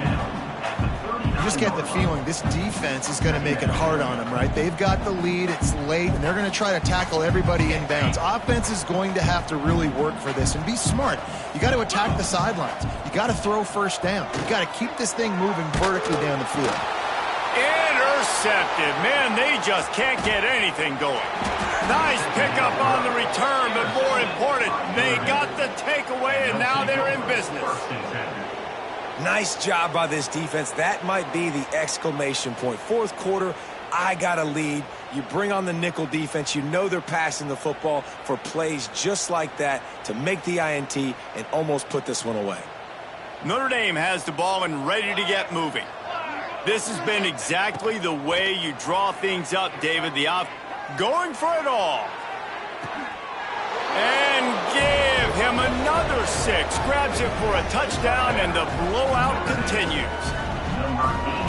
You just get the feeling this defense is going to make it hard on them, right? They've got the lead, it's late, and they're going to try to tackle everybody inbounds. Offense is going to have to really work for this and be smart. You got to attack the sidelines. You got to throw first down. You got to keep this thing moving vertically down the field. Intercepted. Man, they just can't get anything going. Nice pickup on the return, but more important, they got the takeaway, and now they're in business. Nice job by this defense. That might be the exclamation point. Fourth quarter, I got a lead. You bring on the nickel defense. You know they're passing the football for plays just like that to make the INT and almost put this one away. Notre Dame has the ball and ready to get moving. This has been exactly the way you draw things up, David. The going for it all. And give him another 6. Grabs it for a touchdown, and the blowout continues.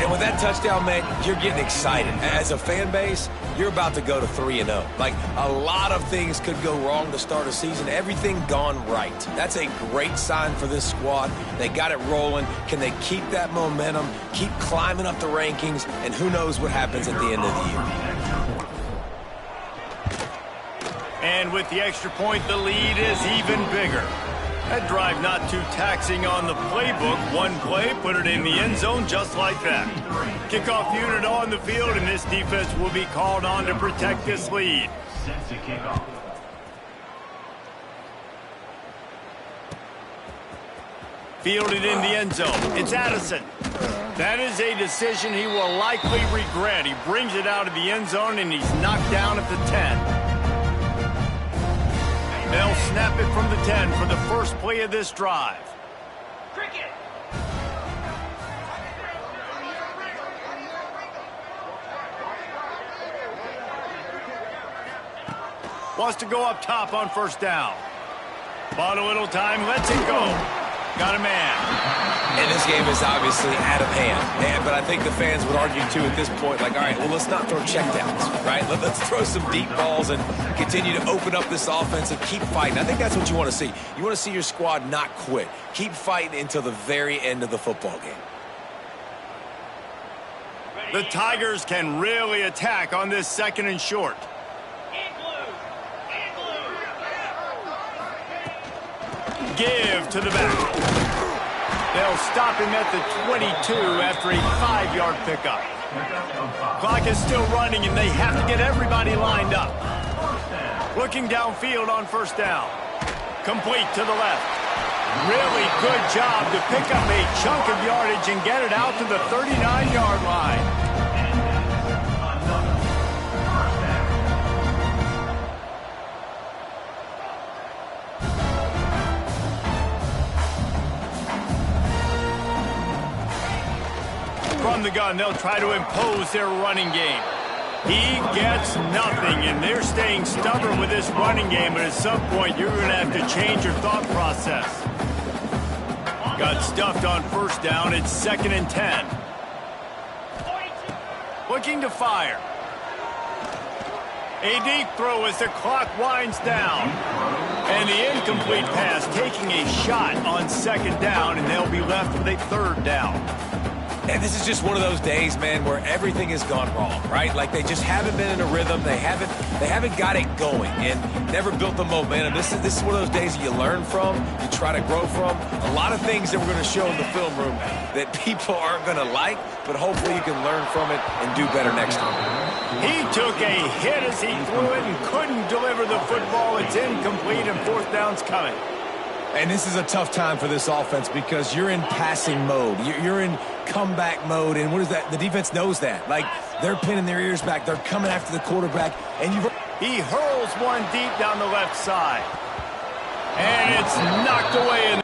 And with that touchdown, man, you're getting excited. As a fan base, you're about to go to 3-0. Like, a lot of things could go wrong to start a season. Everything gone right. That's a great sign for this squad. They got it rolling. Can they keep that momentum, keep climbing up the rankings, and who knows what happens at the end of the year. And with the extra point, the lead is even bigger. That drive not too taxing on the playbook. One play, put it in the end zone just like that. Kickoff unit on the field, and this defense will be called on to protect this lead. Set to kick off. Fielded in the end zone. It's Addison. That is a decision he will likely regret. He brings it out of the end zone, and he's knocked down at the 10. They'll snap it from the 10 for the first play of this drive. Cricket. Wants to go up top on first down. Bought a little time, lets it go. Got a man. And this game is obviously out of hand. But I think the fans would argue, too, at this point, like, all right, well, let's not throw checkdowns, right? Let's throw some deep balls and continue to open up this offense and keep fighting. I think that's what you want to see. You want to see your squad not quit. Keep fighting until the very end of the football game. The Tigers can really attack on this second and short. Give to the back. They'll stop him at the 22 after a 5-yard pickup. Clock is still running, and they have to get everybody lined up. Looking downfield on first down. Complete to the left. Really good job to pick up a chunk of yardage and get it out to the 39-yard line. From the gun, they'll try to impose their running game. He gets nothing, and they're staying stubborn with this running game, but at some point, you're going to have to change your thought process. Got stuffed on first down. It's 2nd and 10. Looking to fire. A deep throw as the clock winds down. And the incomplete pass taking a shot on 2nd down, and they'll be left with a 3rd down. And this is just one of those days, man, where everything has gone wrong, right? Like they just haven't been in a rhythm. They haven't got it going and never built the momentum. This is one of those days that you learn from, you try to grow from. A lot of things that we're going to show in the film room that people aren't going to like, but hopefully you can learn from it and do better next time. He took a hit as he threw it and couldn't deliver the football. It's incomplete and fourth down's coming. And this is a tough time for this offense because you're in passing mode. You're in comeback mode. And what is that? The defense knows that. Like, they're pinning their ears back. They're coming after the quarterback. And he hurls one deep down the left side. And it's knocked away in